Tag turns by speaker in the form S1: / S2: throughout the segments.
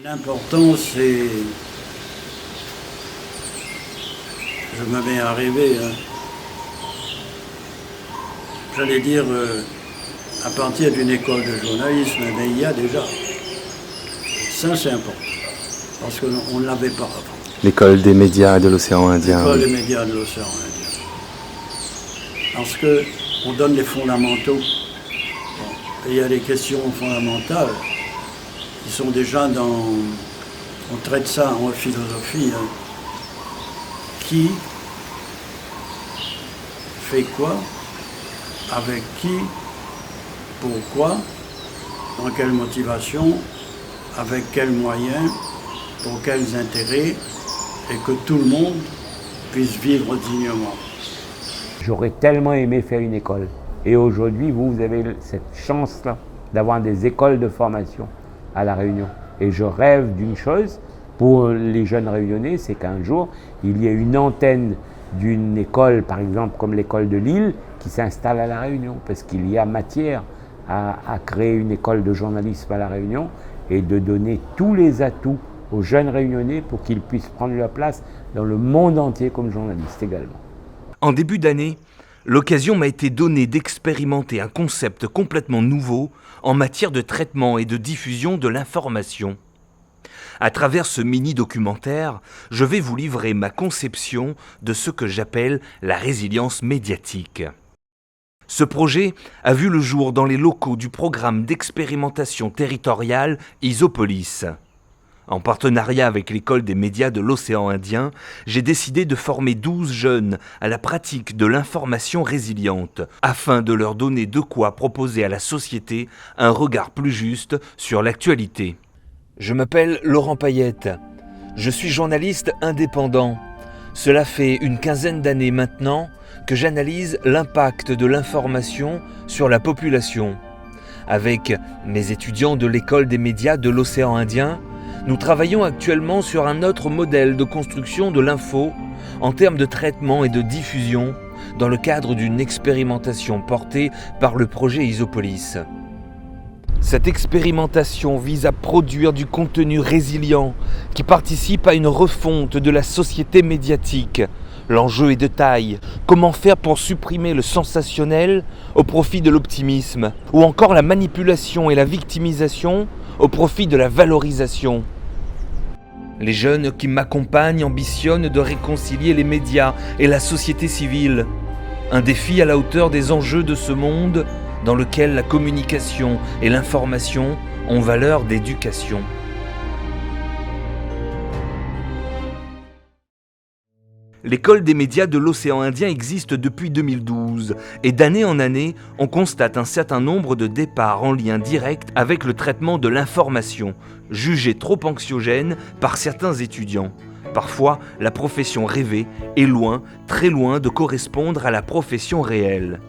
S1: L'important, c'est... Je me mets à rêver, hein. J'allais dire, à partir d'une école de journalisme, mais il y a déjà. Ça, c'est important, parce qu'on ne l'avait pas avant.
S2: L'école des médias de l'océan Indien.
S1: L'école des médias de l'océan Indien. Parce qu'on donne les fondamentaux. Bon, et il y a des questions fondamentales qui sont déjà dans... On traite ça en philosophie. Hein. Qui fait quoi? Avec qui? Pourquoi? Dans quelle motivation? Avec quels moyens? Pour quels intérêts? Et que tout le monde puisse vivre dignement.
S3: J'aurais tellement aimé faire une école. Et aujourd'hui, vous avez cette chance-là d'avoir des écoles de formation à La Réunion. Et je rêve d'une chose pour les jeunes réunionnais, c'est qu'un jour, il y ait une antenne d'une école, par exemple comme l'école de Lille, qui s'installe à La Réunion. Parce qu'il y a matière à créer une école de journalisme à La Réunion et de donner tous les atouts aux jeunes réunionnais pour qu'ils puissent prendre leur place dans le monde entier comme journalistes également.
S4: En début d'année, l'occasion m'a été donnée d'expérimenter un concept complètement nouveau en matière de traitement et de diffusion de l'information. À travers ce mini-documentaire, je vais vous livrer ma conception de ce que j'appelle la résilience médiatique. Ce projet a vu le jour dans les locaux du programme d'expérimentation territoriale Isopolis. En partenariat avec l'école des médias de l'océan Indien, j'ai décidé de former 12 jeunes à la pratique de l'information résiliente, afin de leur donner de quoi proposer à la société un regard plus juste sur l'actualité. Je m'appelle Laurent Payette. Je suis journaliste indépendant. Cela fait une quinzaine d'années maintenant que j'analyse l'impact de l'information sur la population. Avec mes étudiants de l'école des médias de l'océan Indien, nous travaillons actuellement sur un autre modèle de construction de l'info en termes de traitement et de diffusion dans le cadre d'une expérimentation portée par le projet Isopolis. Cette expérimentation vise à produire du contenu résilient qui participe à une refonte de la société médiatique. L'enjeu est de taille. Comment faire pour supprimer le sensationnel au profit de l'optimisme, ou encore la manipulation et la victimisation au profit de la valorisation. Les jeunes qui m'accompagnent ambitionnent de réconcilier les médias et la société civile. Un défi à la hauteur des enjeux de ce monde dans lequel la communication et l'information ont valeur d'éducation. L'école des médias de l'océan Indien existe depuis 2012 et d'année en année, on constate un certain nombre de départs en lien direct avec le traitement de l'information, jugé trop anxiogène par certains étudiants. Parfois, la profession rêvée est loin, très loin de correspondre à la profession réelle.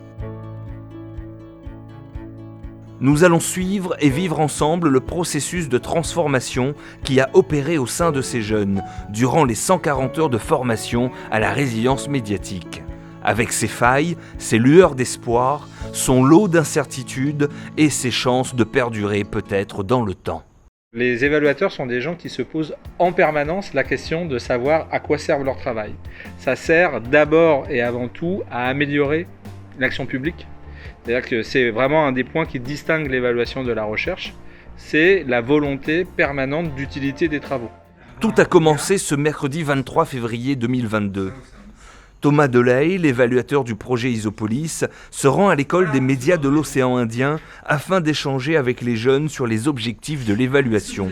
S4: Nous allons suivre et vivre ensemble le processus de transformation qui a opéré au sein de ces jeunes durant les 140 heures de formation à la résilience médiatique. Avec ses failles, ses lueurs d'espoir, son lot d'incertitudes et ses chances de perdurer peut-être dans le temps.
S5: Les évaluateurs sont des gens qui se posent en permanence la question de savoir à quoi servent leur travail. Ça sert d'abord et avant tout à améliorer l'action publique. C'est-à-dire que c'est vraiment un des points qui distingue l'évaluation de la recherche, c'est la volonté permanente d'utilité des travaux.
S4: Tout a commencé ce mercredi 23 février 2022. Thomas Delay, l'évaluateur du projet Isopolis, se rend à l'école des médias de l'océan Indien afin d'échanger avec les jeunes sur les objectifs de l'évaluation.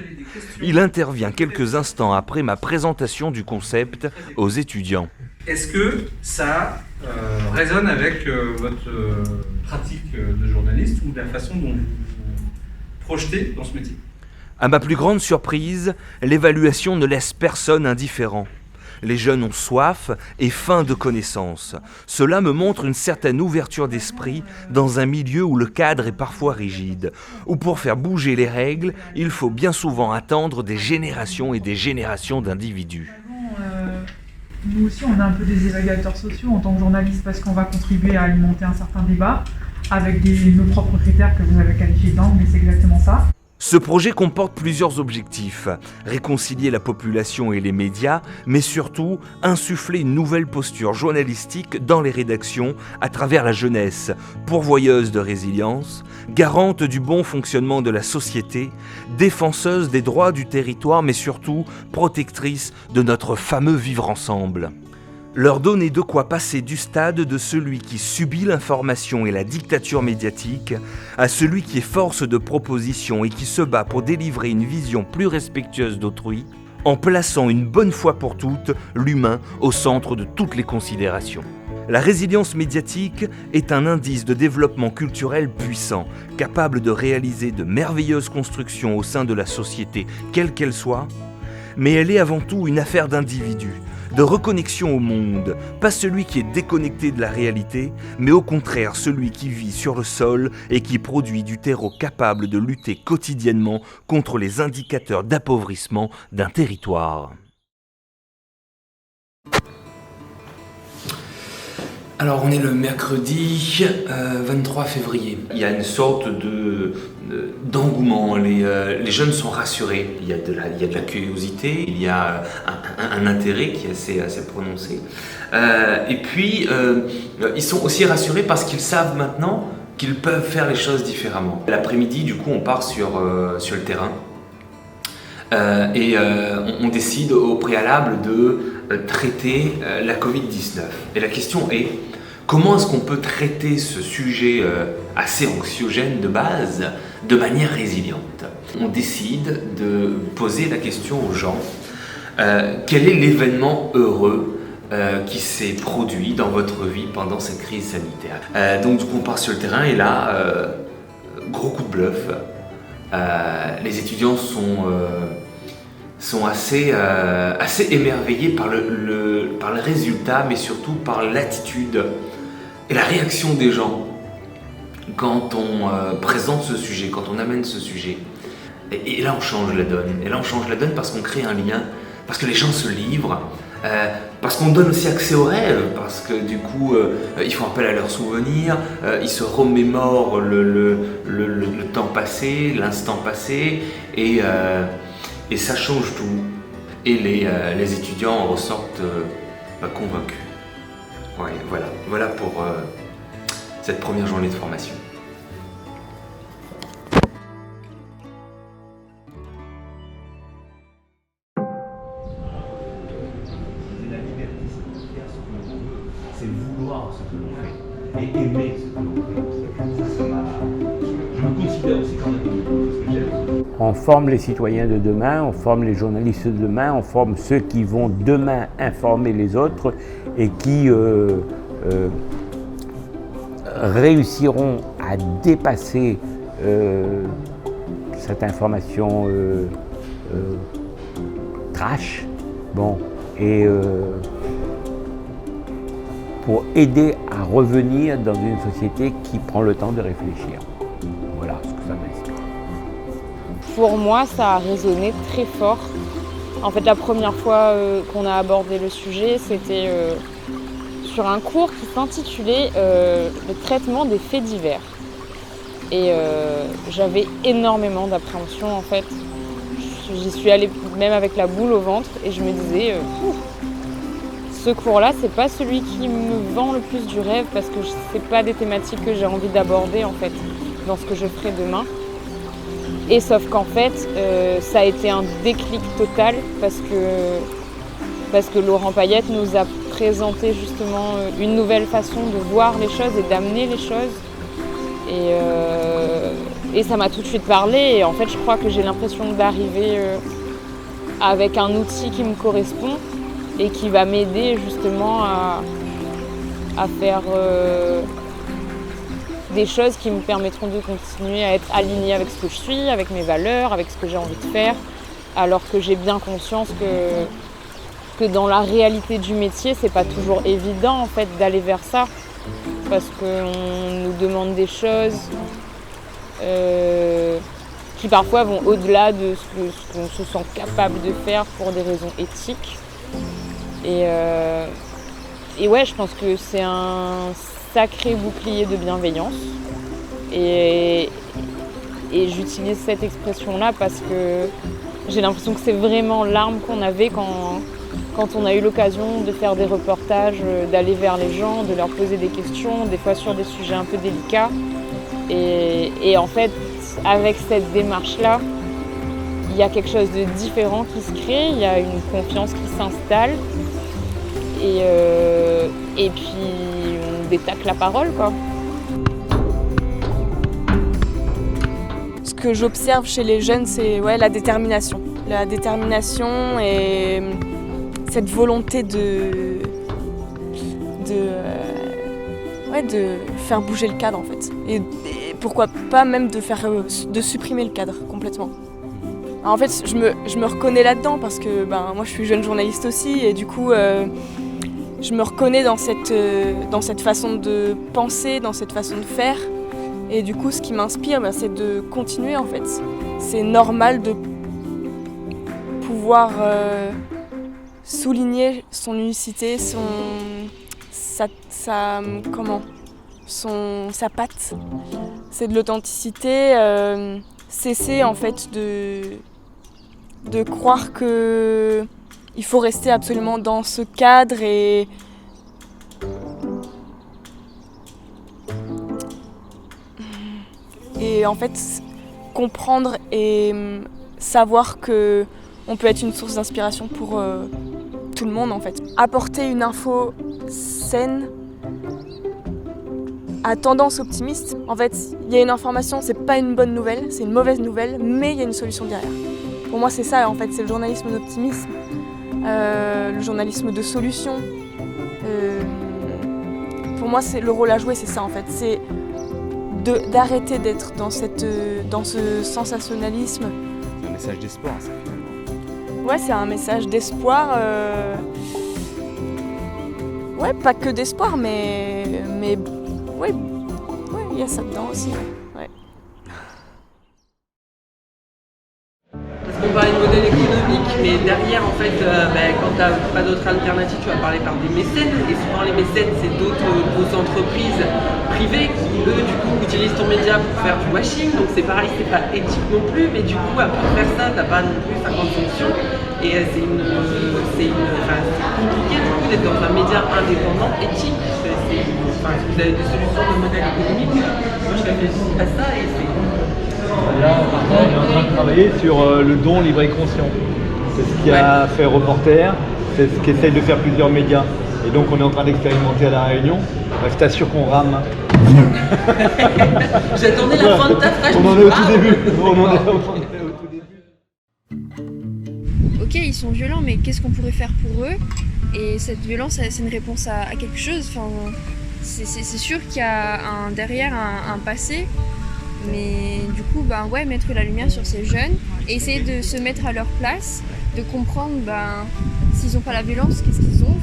S4: Il intervient quelques instants après ma présentation du concept aux étudiants.
S5: Est-ce que ça résonne avec votre pratique de journaliste ou la façon dont vous vous projetez dans ce métier?
S4: À ma plus grande surprise, l'évaluation ne laisse personne indifférent. Les jeunes ont soif et faim de connaissances. Cela me montre une certaine ouverture d'esprit dans un milieu où le cadre est parfois rigide, où pour faire bouger les règles, il faut bien souvent attendre des générations et des générations d'individus.
S6: Nous aussi, on est un peu des évaluateurs sociaux en tant que journalistes parce qu'on va contribuer à alimenter un certain débat avec nos propres critères que vous avez qualifiés d'angles, mais c'est exactement ça.
S4: Ce projet comporte plusieurs objectifs. Réconcilier la population et les médias, mais surtout insuffler une nouvelle posture journalistique dans les rédactions à travers la jeunesse, pourvoyeuse de résilience, garante du bon fonctionnement de la société, défenseuse des droits du territoire, mais surtout protectrice de notre fameux vivre ensemble. Leur donner de quoi passer du stade de celui qui subit l'information et la dictature médiatique à celui qui est force de proposition et qui se bat pour délivrer une vision plus respectueuse d'autrui, en plaçant une bonne fois pour toutes l'humain au centre de toutes les considérations. La résilience médiatique est un indice de développement culturel puissant, capable de réaliser de merveilleuses constructions au sein de la société, quelle qu'elle soit, mais elle est avant tout une affaire d'individus, de reconnexion au monde, pas celui qui est déconnecté de la réalité, mais au contraire celui qui vit sur le sol et qui produit du terreau capable de lutter quotidiennement contre les indicateurs d'appauvrissement d'un territoire.
S7: Alors on est le mercredi 23 février. Il y a une sorte d'engouement, les jeunes sont rassurés, il y a de la curiosité, il y a un intérêt qui est assez prononcé. Et puis ils sont aussi rassurés parce qu'ils savent maintenant qu'ils peuvent faire les choses différemment. L'après-midi du coup on part sur le terrain et on décide au préalable de traiter la Covid-19. Et la question est, comment est-ce qu'on peut traiter ce sujet assez anxiogène de base de manière résiliente? On décide de poser la question aux gens, quel est l'événement heureux qui s'est produit dans votre vie pendant cette crise sanitaire? Donc du coup on part sur le terrain et là, gros coup de bluff, les étudiants sont assez émerveillés par le résultat, mais surtout par l'attitude et la réaction des gens quand on présente ce sujet, quand on amène ce sujet. Et là on change la donne. Et là on change la donne parce qu'on crée un lien, parce que les gens se livrent, parce qu'on donne aussi accès aux rêves, parce que du coup ils font appel à leurs souvenirs, ils se remémorent le temps passé, l'instant passé, et ça change tout. Et les étudiants en ressortent convaincus. Ouais, voilà pour cette première journée de formation.
S8: La liberté, c'est faire ce que l'on veut, c'est vouloir ce que l'on fait et aimer ce que l'on fait. Je me considère aussi comme un ce que j'aime.
S3: On forme les citoyens de demain, on forme les journalistes de demain, on forme ceux qui vont demain informer les autres et qui réussiront à dépasser cette information trash, et pour aider à revenir dans une société qui prend le temps de réfléchir. Voilà ce que ça m'inspire.
S9: Pour moi, ça a résonné très fort. En fait, la première fois qu'on a abordé le sujet, c'était sur un cours qui s'intitulait le traitement des faits divers. Et j'avais énormément d'appréhension en fait. J'y suis allée même avec la boule au ventre et je me disais, ce cours-là, c'est pas celui qui me vend le plus du rêve parce que c'est pas des thématiques que j'ai envie d'aborder en fait dans ce que je ferai demain. Et sauf qu'en fait, ça a été un déclic total parce que Laurent Payette nous a présenté justement une nouvelle façon de voir les choses et d'amener les choses. Et ça m'a tout de suite parlé et en fait je crois que j'ai l'impression d'arriver avec un outil qui me correspond et qui va m'aider justement à faire des choses qui me permettront de continuer à être alignée avec ce que je suis, avec mes valeurs, avec ce que j'ai envie de faire, alors que j'ai bien conscience que dans la réalité du métier, c'est pas toujours évident en fait d'aller vers ça, parce qu'on nous demande des choses qui parfois vont au-delà de ce qu'on se sent capable de faire pour des raisons éthiques. Et ouais, je pense que c'est un sacré bouclier de bienveillance. Et Et j'utilise cette expression-là parce que j'ai l'impression que c'est vraiment l'arme qu'on avait quand on a eu l'occasion de faire des reportages, d'aller vers les gens, de leur poser des questions, des fois sur des sujets un peu délicats. Et en fait, avec cette démarche-là, il y a quelque chose de différent qui se crée, il y a une confiance qui s'installe. Et puis on détaque la parole, quoi.
S10: Ce que j'observe chez les jeunes, c'est la détermination. La détermination et cette volonté de faire bouger le cadre en fait. Et pourquoi pas même de supprimer le cadre complètement. Alors, en fait, je me reconnais là-dedans parce que moi je suis jeune journaliste aussi et du coup je me reconnais dans cette façon de penser, dans cette façon de faire. Et du coup, ce qui m'inspire, c'est de continuer en fait. C'est normal de pouvoir souligner son unicité, sa patte. C'est de l'authenticité. Cesser en fait de croire que il faut rester absolument dans ce cadre et en fait comprendre et savoir que on peut être une source d'inspiration pour tout le monde en fait. Apporter une info saine à tendance optimiste. En fait, il y a une information, c'est pas une bonne nouvelle, c'est une mauvaise nouvelle, mais il y a une solution derrière. Pour moi, c'est ça en fait, c'est le journalisme d'optimisme, le journalisme de solution. Pour moi, c'est le rôle à jouer, c'est ça en fait, c'est d'arrêter d'être dans ce sensationnalisme.
S11: C'est un message d'espoir, ça finalement.
S10: Ouais, c'est un message d'espoir. Ouais, pas que d'espoir, mais ouais, il y a ça dedans aussi. Ouais.
S12: Parce qu'on parlait de modèle économique, mais derrière, en fait, quand tu n'as pas d'autre alternative, tu vas parler par des mécènes. Et souvent, les mécènes, c'est d'autres grosses entreprises privées qui, eux, du coup, utilisent ton média pour faire du washing. Donc, c'est pareil, c'est pas éthique non plus. Mais du coup, pour faire ça, tu n'as pas non plus 50 fonctions. Et c'est compliqué, du coup, d'être dans un média indépendant, éthique. Si vous avez des solutions de modèle économique, moi, je réfléchis à ça et c'est...
S13: Là, maintenant, on est en train de travailler sur le don libre et conscient. C'est ce qui a fait Reporter, c'est ce qu'essayent de faire plusieurs médias. Et donc, on est en train d'expérimenter à La Réunion. Je t'assure qu'on rame.
S12: J'attendais la fin de ta phrase.
S13: On en est au tout début. On en est au tout début.
S14: Ok, ils sont violents, mais qu'est-ce qu'on pourrait faire pour eux? Et cette violence, c'est une réponse à quelque chose. Enfin, c'est sûr qu'il y a derrière un passé. Mais du coup, mettre la lumière sur ces jeunes, et essayer de se mettre à leur place, de comprendre s'ils n'ont pas la violence, qu'est-ce qu'ils ont.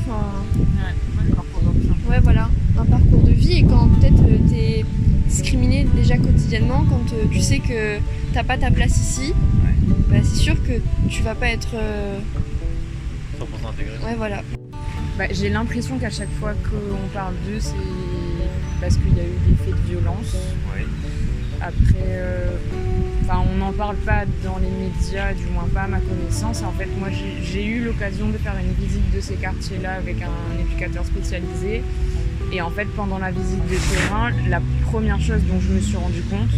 S14: Ouais, voilà, un parcours de vie. Et quand peut-être tu es discriminé déjà quotidiennement, quand tu sais que tu n'as pas ta place ici, c'est sûr que tu vas pas être
S11: 100% intégré.
S14: Ouais, voilà.
S15: J'ai l'impression qu'à chaque fois qu'on parle d'eux, c'est parce qu'il y a eu des faits de violence.
S11: Oui.
S15: Après, on n'en parle pas dans les médias, du moins pas à ma connaissance. En fait, moi, j'ai eu l'occasion de faire une visite de ces quartiers-là avec un éducateur spécialisé. Et en fait, pendant la visite de terrain, la première chose dont je me suis rendu compte,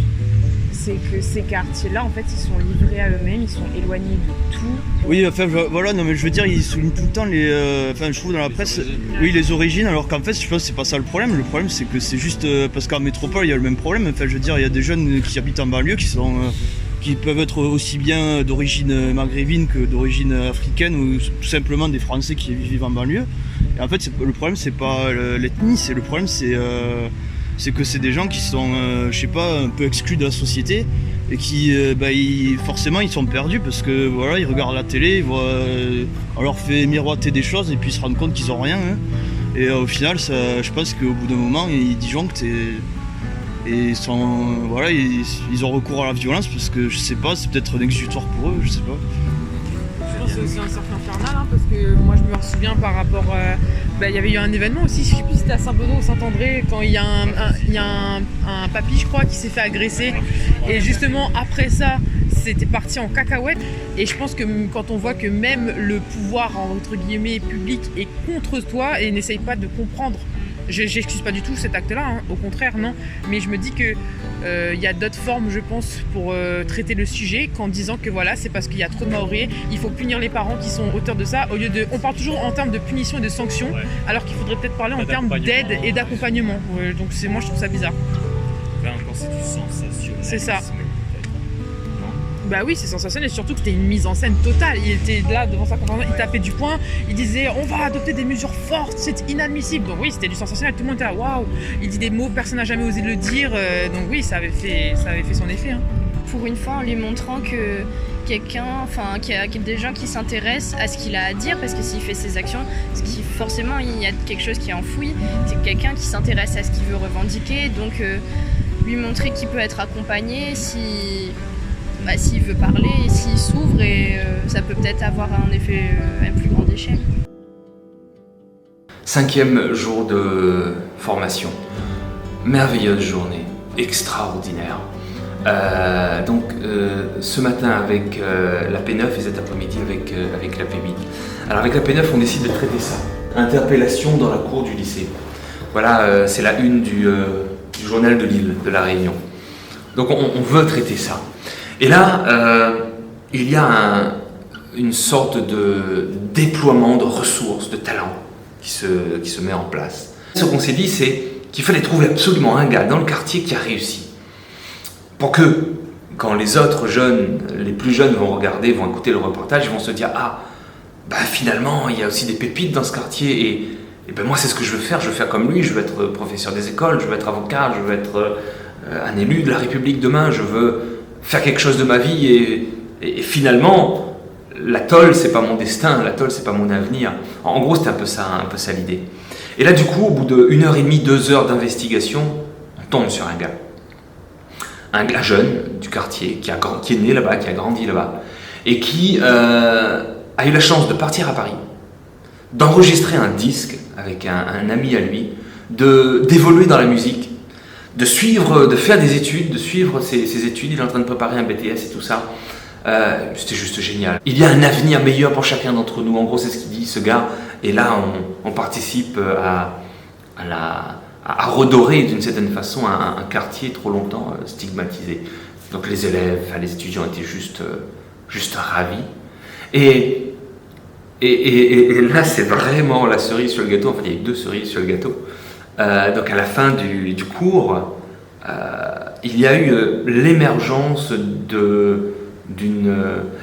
S15: c'est que ces quartiers-là, en fait, ils sont livrés à eux-mêmes, ils sont éloignés de tout.
S16: Oui, mais je veux dire, ils soulignent tout le temps je trouve dans la presse, les origines, alors qu'en fait, je pense que c'est pas ça le problème. Le problème, c'est que c'est juste parce qu'en métropole, il y a le même problème. Enfin, je veux dire, il y a des jeunes qui habitent en banlieue qui peuvent être aussi bien d'origine maghrébine que d'origine africaine ou tout simplement des Français qui vivent en banlieue. Et en fait, le problème, c'est pas l'ethnie, le problème, c'est que c'est des gens qui sont, un peu exclus de la société et qui, forcément, ils sont perdus parce que ils regardent la télé, on leur fait miroiter des choses et puis ils se rendent compte qu'ils ont rien. Hein. Et au final, je pense qu'au bout d'un moment, ils disjonctent et ils ont recours à la violence parce que je sais pas, c'est peut-être un exutoire pour eux, je sais pas.
S15: c'est aussi un cercle infernal, hein, parce que moi je me souviens par rapport, il y avait eu un événement aussi, je sais plus si c'était à Saint-Benoît ou Saint-André, quand il y a un papy, je crois, qui s'est fait agresser, et justement après ça, c'était parti en cacahuète. Et je pense que quand on voit que même le pouvoir entre guillemets public est contre toi et n'essaye pas de comprendre, j'excuse pas du tout cet acte-là, hein, au contraire, non, mais je me dis que y a d'autres formes, je pense, pour traiter le sujet, qu'en disant que voilà, c'est parce qu'il y a trop de Mahorais, il faut punir les parents qui sont auteurs de ça, au lieu de... On parle toujours en termes de punition et de sanction, alors qu'il faudrait peut-être parler en termes d'aide et d'accompagnement. Donc moi je trouve ça bizarre.
S11: Là encore, c'est du sensationnel.
S15: C'est ça. Bah oui, c'est sensationnel, et surtout que c'était une mise en scène totale. Il était là devant sa conférence, il tapait du poing, il disait on va adopter des mesures fortes, c'est inadmissible. Donc oui, c'était du sensationnel, tout le monde était là, waouh. Il dit des mots, personne n'a jamais osé le dire, donc oui, ça avait fait son effet. Hein.
S14: Pour une fois, en lui montrant que quelqu'un, enfin, qu'il y a des gens qui s'intéressent à ce qu'il a à dire, parce que s'il fait ses actions, forcément il y a quelque chose qui est enfoui, c'est quelqu'un qui s'intéresse à ce qu'il veut revendiquer, donc lui montrer qu'il peut être accompagné s'il veut parler, s'il s'ouvre, et ça peut peut-être avoir un effet à plus grande échelle.
S7: 5e jour de formation. Merveilleuse journée, extraordinaire. Ce matin avec la P9 et cet après-midi avec la P8. Alors avec la P9, on décide de traiter ça. Interpellation dans la cour du lycée. Voilà, c'est la une du journal de l'île, de la Réunion. Donc on veut traiter ça. Et là, il y a une sorte de déploiement de ressources, de talents qui se met en place. Ce qu'on s'est dit, c'est qu'il fallait trouver absolument un gars dans le quartier qui a réussi. Pour que, quand les autres jeunes, les plus jeunes vont regarder, vont écouter le reportage, ils vont se dire « Ah, finalement, il y a aussi des pépites dans ce quartier et moi, c'est ce que je veux faire comme lui, je veux être professeur des écoles, je veux être avocat, je veux être un élu de la République demain, je veux... faire quelque chose de ma vie et finalement l'atoll c'est pas mon destin, l'atoll c'est pas mon avenir. En gros c'était un peu ça l'idée. Et là du coup au bout de 1h30, 2 heures d'investigation, on tombe sur un gars jeune du quartier qui est né là-bas, qui a grandi là-bas et qui a eu la chance de partir à Paris, d'enregistrer un disque avec un ami à lui, d'évoluer dans la musique, de faire des études, de suivre ses études. Il est en train de préparer un BTS et tout ça. C'était juste génial. Il y a un avenir meilleur pour chacun d'entre nous. En gros, c'est ce qu'il dit, ce gars. Et là, on participe à redorer d'une certaine façon un quartier trop longtemps stigmatisé. Donc les élèves, les étudiants étaient juste ravis. Et là, c'est vraiment la cerise sur le gâteau. Enfin, il y a eu 2 cerises sur le gâteau. Donc à la fin du cours, il y a eu l'émergence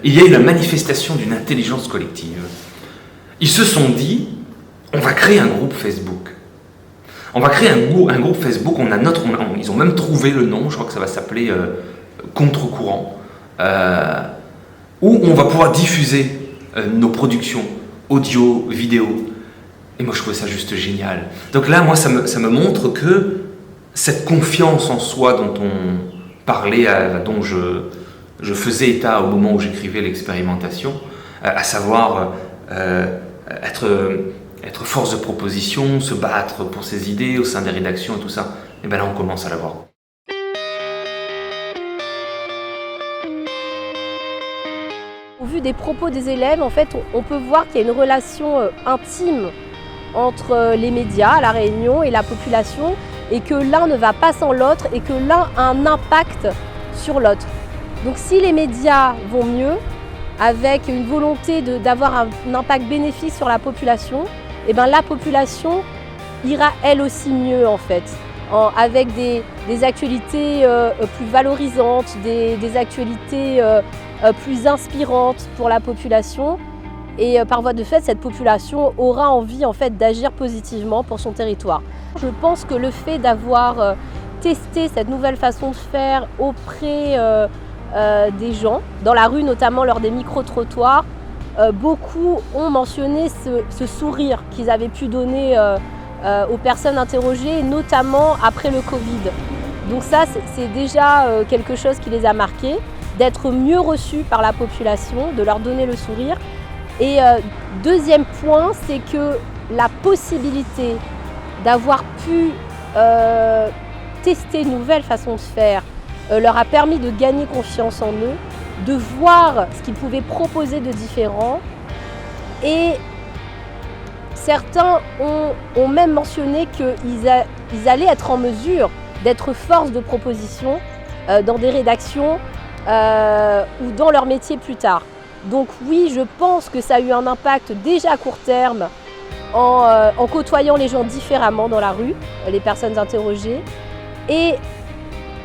S7: il y a eu la manifestation d'une intelligence collective. Ils se sont dit, on va créer un groupe Facebook. On va créer un groupe Facebook, ils ont même trouvé le nom, je crois que ça va s'appeler Contre-courant, où on va pouvoir diffuser nos productions audio, vidéo. Et moi, je trouvais ça juste génial. Donc là, moi, ça me montre que cette confiance en soi dont on parlait, dont je faisais état au moment où j'écrivais l'expérimentation, à savoir être force de proposition, se battre pour ses idées au sein des rédactions et tout ça, et bien là, on commence à l'avoir.
S17: Au vu des propos des élèves, en fait, on peut voir qu'il y a une relation intime entre les médias à La Réunion et la population, et que l'un ne va pas sans l'autre et que l'un a un impact sur l'autre. Donc si les médias vont mieux, avec une volonté d'avoir un impact bénéfique sur la population, et bien la population ira elle aussi mieux en fait, avec des actualités plus valorisantes, des actualités plus inspirantes pour la population. Et par voie de fait, cette population aura envie en fait d'agir positivement pour son territoire. Je pense que le fait d'avoir testé cette nouvelle façon de faire auprès des gens, dans la rue notamment lors des micro-trottoirs, beaucoup ont mentionné ce sourire qu'ils avaient pu donner aux personnes interrogées, notamment après le Covid. Donc ça, c'est déjà quelque chose qui les a marqués, d'être mieux reçus par la population, de leur donner le sourire. Et deuxième point, c'est que la possibilité d'avoir pu tester une nouvelle façon de faire leur a permis de gagner confiance en eux, de voir ce qu'ils pouvaient proposer de différent. Et certains ont même mentionné qu'ils allaient être en mesure d'être force de proposition dans des rédactions ou dans leur métier plus tard. Donc oui, je pense que ça a eu un impact déjà à court terme en côtoyant les gens différemment dans la rue, les personnes interrogées. Et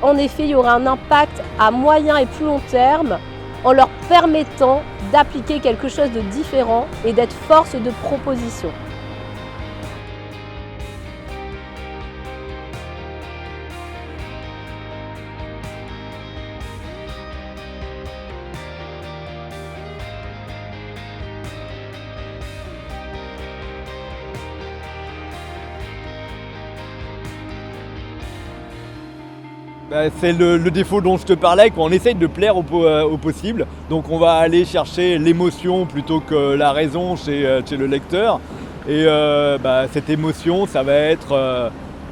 S17: en effet, il y aura un impact à moyen et plus long terme en leur permettant d'appliquer quelque chose de différent et d'être force de proposition.
S13: C'est le défaut dont je te parlais, qu'on essaye de plaire au possible. Donc on va aller chercher l'émotion plutôt que la raison chez le lecteur. Et cette émotion, ça va être,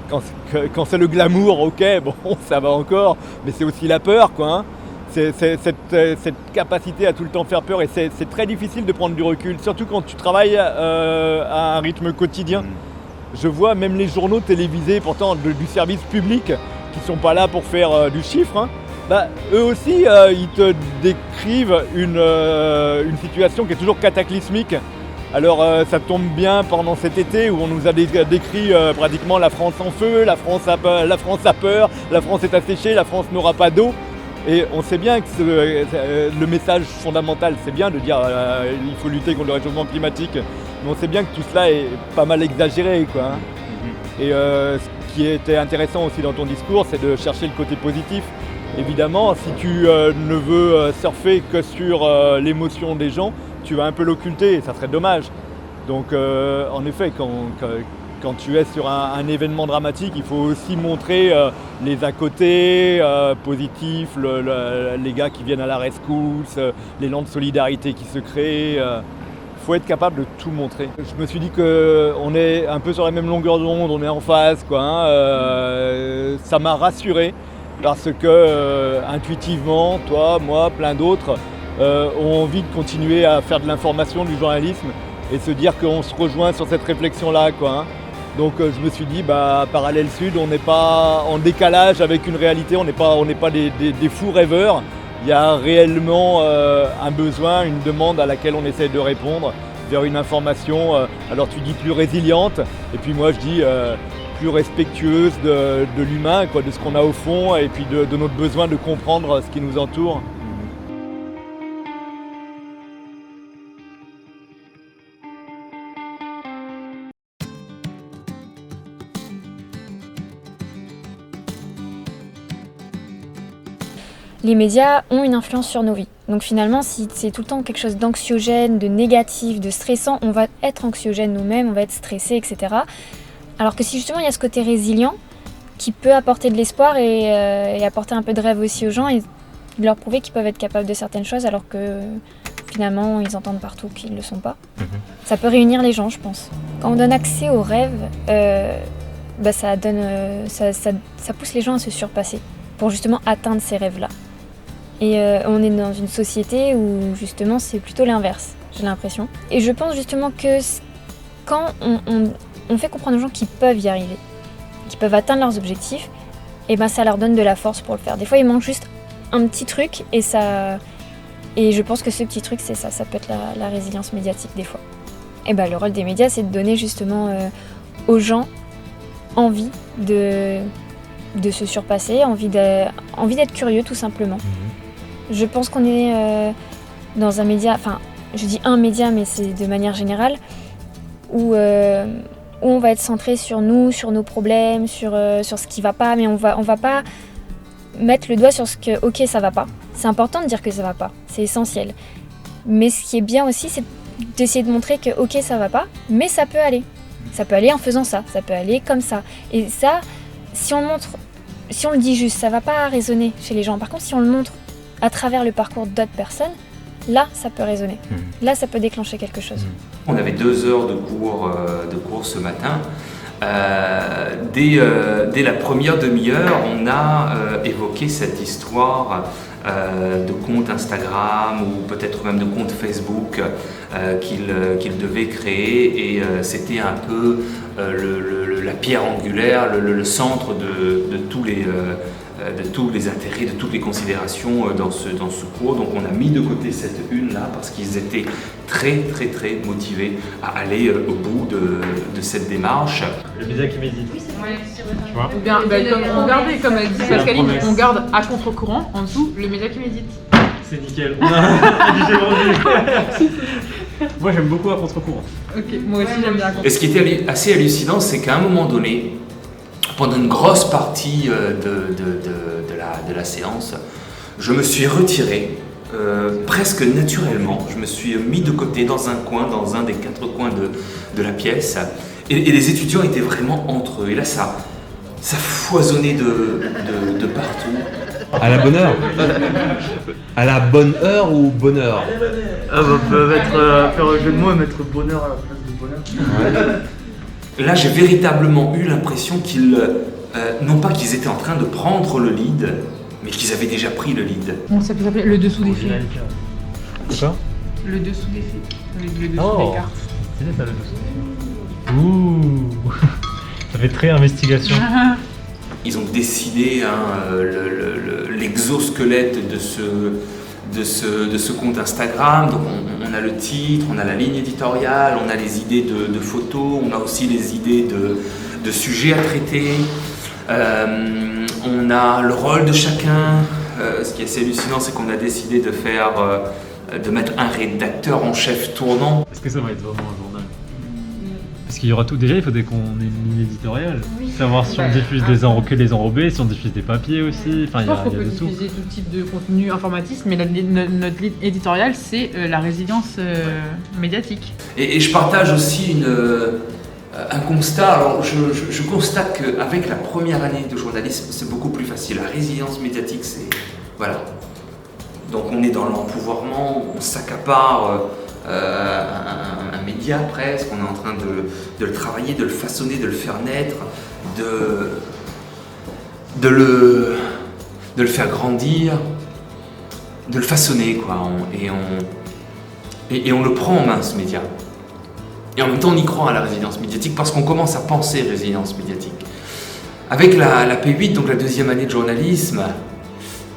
S13: quand c'est le glamour, ok, bon, ça va encore, mais c'est aussi la peur, quoi. Hein. C'est cette capacité à tout le temps faire peur, et c'est très difficile de prendre du recul, surtout quand tu travailles à un rythme quotidien. Je vois même les journaux télévisés, pourtant du service public, qui ne sont pas là pour faire du chiffre, hein, eux aussi, ils te décrivent une situation qui est toujours cataclysmique. Alors ça tombe bien pendant cet été où on nous a décrit pratiquement la France en feu, la France a peur, la France est asséchée, la France n'aura pas d'eau. Et on sait bien que le message fondamental, c'est bien de dire il faut lutter contre le réchauffement climatique, mais on sait bien que tout cela est pas mal exagéré, quoi, hein. Et ce qui était intéressant aussi dans ton discours, c'est de chercher le côté positif. Évidemment, si tu ne veux surfer que sur l'émotion des gens, tu vas un peu l'occulter et ça serait dommage. Donc en effet, quand tu es sur un événement dramatique, il faut aussi montrer les à-côtés positifs, les gars qui viennent à la rescousse, l'élan de solidarité qui se crée. Il faut être capable de tout montrer. Je me suis dit qu'on est un peu sur la même longueur d'onde, on est en phase, quoi, hein. Ça m'a rassuré parce que intuitivement, toi, moi, plein d'autres ont envie de continuer à faire de l'information, du journalisme et se dire qu'on se rejoint sur cette réflexion-là, quoi, hein. Donc je me suis dit, Parallèle Sud, on n'est pas en décalage avec une réalité, on n'est pas des fous rêveurs. Il y a réellement un besoin, une demande à laquelle on essaie de répondre vers une information, alors tu dis plus résiliente, et puis moi je dis plus respectueuse de l'humain, quoi, de ce qu'on a au fond, et puis de notre besoin de comprendre ce qui nous entoure.
S18: Les médias ont une influence sur nos vies. Donc finalement, si c'est tout le temps quelque chose d'anxiogène, de négatif, de stressant, on va être anxiogène nous-mêmes, on va être stressé, etc. Alors que si justement il y a ce côté résilient qui peut apporter de l'espoir et apporter un peu de rêve aussi aux gens et leur prouver qu'ils peuvent être capables de certaines choses alors que finalement ils entendent partout qu'ils ne le sont pas. Ça peut réunir les gens, je pense. Quand on donne accès aux rêves, ça pousse les gens à se surpasser pour justement atteindre ces rêves-là. Et on est dans une société où justement c'est plutôt l'inverse, j'ai l'impression. Et je pense justement que quand on fait comprendre aux gens qu'ils peuvent y arriver, qu'ils peuvent atteindre leurs objectifs, et ça leur donne de la force pour le faire. Des fois il manque juste un petit truc et je pense que ce petit truc c'est ça peut être la résilience médiatique des fois. Et le rôle des médias c'est de donner justement aux gens envie de se surpasser, envie d'être curieux tout simplement. Je pense qu'on est dans un média, enfin je dis un média mais c'est de manière générale, où on va être centré sur nous, sur nos problèmes, sur ce qui va pas, mais on va pas mettre le doigt sur ce que ok ça va pas. C'est important de dire que ça va pas, c'est essentiel. Mais ce qui est bien aussi c'est d'essayer de montrer que ok ça va pas, mais ça peut aller. Ça peut aller en faisant ça peut aller comme ça. Et ça, si on le dit juste, ça va pas résonner chez les gens. Par contre, si on le montre à travers le parcours d'autres personnes, là, ça peut résonner. Là, ça peut déclencher quelque chose.
S7: On avait 2 heures de cours ce matin. Dès la première demi-heure, on a évoqué cette histoire de compte Instagram ou peut-être même de compte Facebook qu'il devait créer, et c'était un peu la pierre angulaire, le centre de tous les intérêts, de toutes les considérations dans ce cours. Donc on a mis de côté cette une-là parce qu'ils étaient très motivés à aller au bout de cette démarche.
S13: Le média qui médite.
S6: Tu vois bien, regardez, comme elle dit Pascaline, on garde à contre-courant en dessous le média qui médite.
S13: C'est nickel. Moi j'aime beaucoup à contre-courant.
S6: Ok, moi aussi j'aime bien à contre-courant.
S7: Et ce qui était assez hallucinant, c'est qu'à un moment donné, pendant une grosse partie de la séance, je me suis retiré presque naturellement. Je me suis mis de côté dans un des 4 coins de la pièce, et les étudiants étaient vraiment entre eux. Et là, ça foisonnait de partout.
S8: À la bonne heure. À la bonne heure ou bonheur?
S16: faire un jeu de mots et mettre bonheur à la place de bonheur.
S7: Là, j'ai véritablement eu l'impression qu'ils, non pas qu'ils étaient en train de prendre le lead, mais qu'ils avaient déjà pris le lead.
S6: Ça peut s'appeler le dessous des faits.
S13: Quoi?
S6: Le dessous des faits. Le dessous des cartes.
S13: C'est ça, le dessous des faits. Ouh. Ça fait très investigation.
S7: Ils ont dessiné l'exosquelette de ce compte Instagram. Donc on a le titre, on a la ligne éditoriale, on a les idées de photos, on a aussi les idées de sujets à traiter, on a le rôle de chacun. Ce qui est assez hallucinant, c'est qu'on a décidé de mettre un rédacteur en chef tournant.
S13: Est-ce que ça va être vraiment un journal? Parce qu'il y aura tout. Déjà, il faudrait qu'on ait une ligne éditoriale. Oui. Savoir si on diffuse des enrobés, si on diffuse des papiers aussi. Enfin,
S6: je pense qu'on peut diffuser tout type de contenu informatique, mais notre ligne éditoriale, c'est la résilience médiatique.
S7: Et je partage aussi un constat. Alors, je constate qu'avec la première année de journalisme, c'est beaucoup plus facile. La résilience médiatique, c'est... Voilà. Donc, on est dans l'empouvoirment, on s'accapare... un média presque, on est en train de le travailler, de le façonner, de le faire naître, de le faire grandir, de le façonner, quoi. Et on le prend en main, ce média. Et en même temps, on y croit à la résilience médiatique parce qu'on commence à penser résilience médiatique. Avec la P8, donc la 2e année de journalisme,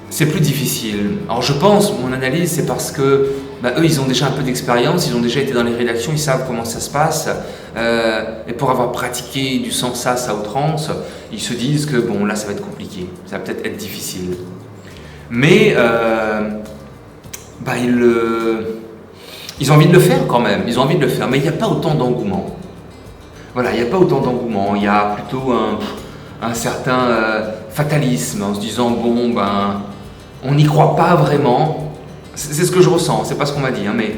S7: c'est plus difficile. Alors je pense, mon analyse, c'est parce que eux, ils ont déjà un peu d'expérience, ils ont déjà été dans les rédactions, ils savent comment ça se passe. Et pour avoir pratiqué du sans sas à outrance, ils se disent que bon, là, ça va être compliqué, ça va peut-être être difficile. Mais ils ont envie de le faire quand même, ils ont envie de le faire, mais il n'y a pas autant d'engouement. Voilà, il n'y a pas autant d'engouement, il y a plutôt un certain fatalisme en se disant bon, on n'y croit pas vraiment. C'est ce que je ressens, c'est pas ce qu'on m'a dit, mais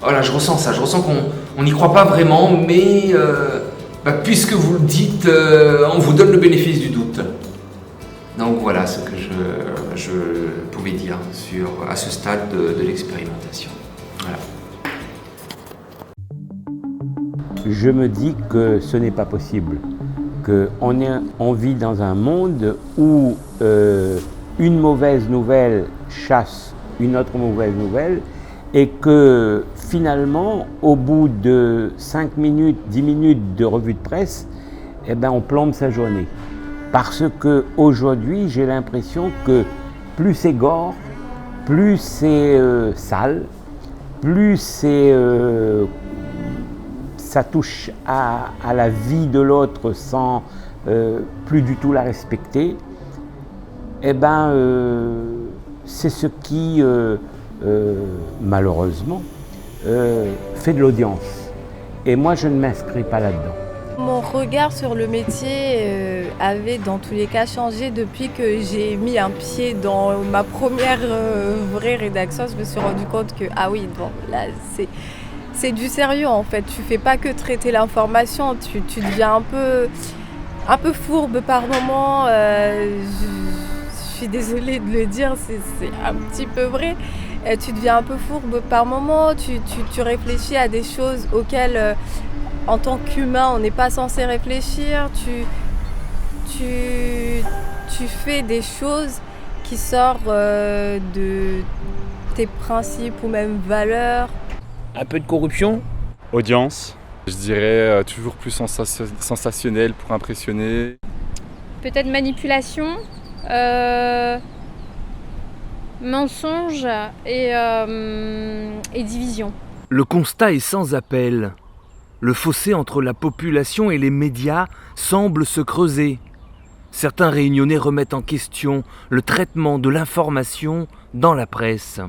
S7: voilà, je ressens ça, je ressens qu'on n'y croit pas vraiment, mais puisque vous le dites, on vous donne le bénéfice du doute. Donc voilà ce que je pouvais dire à ce stade de l'expérimentation. Voilà.
S3: Je me dis que ce n'est pas possible, qu'on vit dans un monde où une mauvaise nouvelle chasse une autre mauvaise nouvelle, et que finalement, au bout de 5 minutes, 10 minutes de revue de presse, on plombe sa journée. Parce qu'aujourd'hui, j'ai l'impression que plus c'est gore, plus c'est sale, plus ça touche à la vie de l'autre sans plus du tout la respecter, c'est ce qui, malheureusement, fait de l'audience. Et moi, je ne m'inscris pas là-dedans.
S17: Mon regard sur le métier avait dans tous les cas changé depuis que j'ai mis un pied dans ma première vraie rédaction. Je me suis rendu compte que, ah oui, bon, là, c'est du sérieux en fait. Tu fais pas que traiter l'information, tu deviens un peu fourbe par moment. Je
S10: suis désolée de le dire, c'est un petit peu vrai. Tu deviens un peu fourbe par moment, tu réfléchis à des choses auxquelles, en tant qu'humain, on n'est pas censé réfléchir. Tu fais des choses qui sortent de tes principes ou même valeurs.
S19: Un peu de corruption.
S20: Audience, je dirais toujours plus sensationnel pour impressionner.
S21: Peut-être manipulation, mensonge et division.
S4: Le constat est sans appel. Le fossé entre la population et les médias semble se creuser. Certains Réunionnais remettent en question le traitement de l'information dans la presse.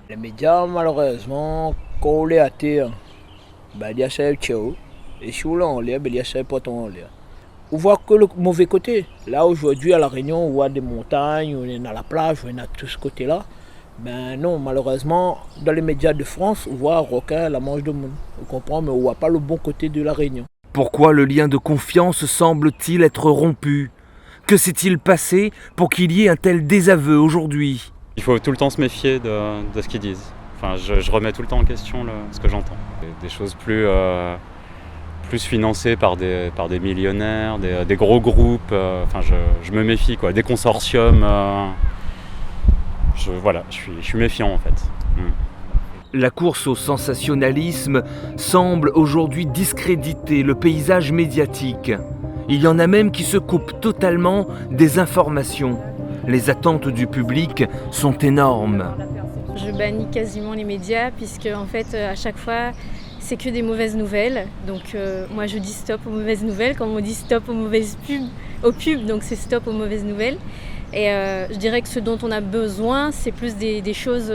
S19: Les médias, malheureusement, quand on les attire, il y a ça ciao. Et si on l'enlève, il y a ça pas en l'air. On voit que le mauvais côté. Là, aujourd'hui, à La Réunion, on voit des montagnes, on est à la plage, on est à tout ce côté-là. Non, malheureusement, dans les médias de France, on voit un requin à la manche de monde. On comprend, mais on ne voit pas le bon côté de La Réunion.
S4: Pourquoi le lien de confiance semble-t-il être rompu ? Que s'est-il passé pour qu'il y ait un tel désaveu aujourd'hui ?
S22: Il faut tout le temps se méfier de ce qu'ils disent. Enfin, je remets tout le temps en question ce que j'entends. Des choses plus financées par des millionnaires, des gros groupes. Je me méfie, quoi. Des consortiums. Je suis méfiant en fait.
S4: La course au sensationnalisme semble aujourd'hui discréditer le paysage médiatique. Il y en a même qui se coupent totalement des informations. Les attentes du public sont énormes.
S21: Je bannis quasiment les médias puisque en fait à chaque fois c'est que des mauvaises nouvelles. Donc moi je dis stop aux mauvaises nouvelles, comme on dit stop aux mauvaises pubs, donc c'est stop aux mauvaises nouvelles. Et je dirais que ce dont on a besoin, c'est plus des choses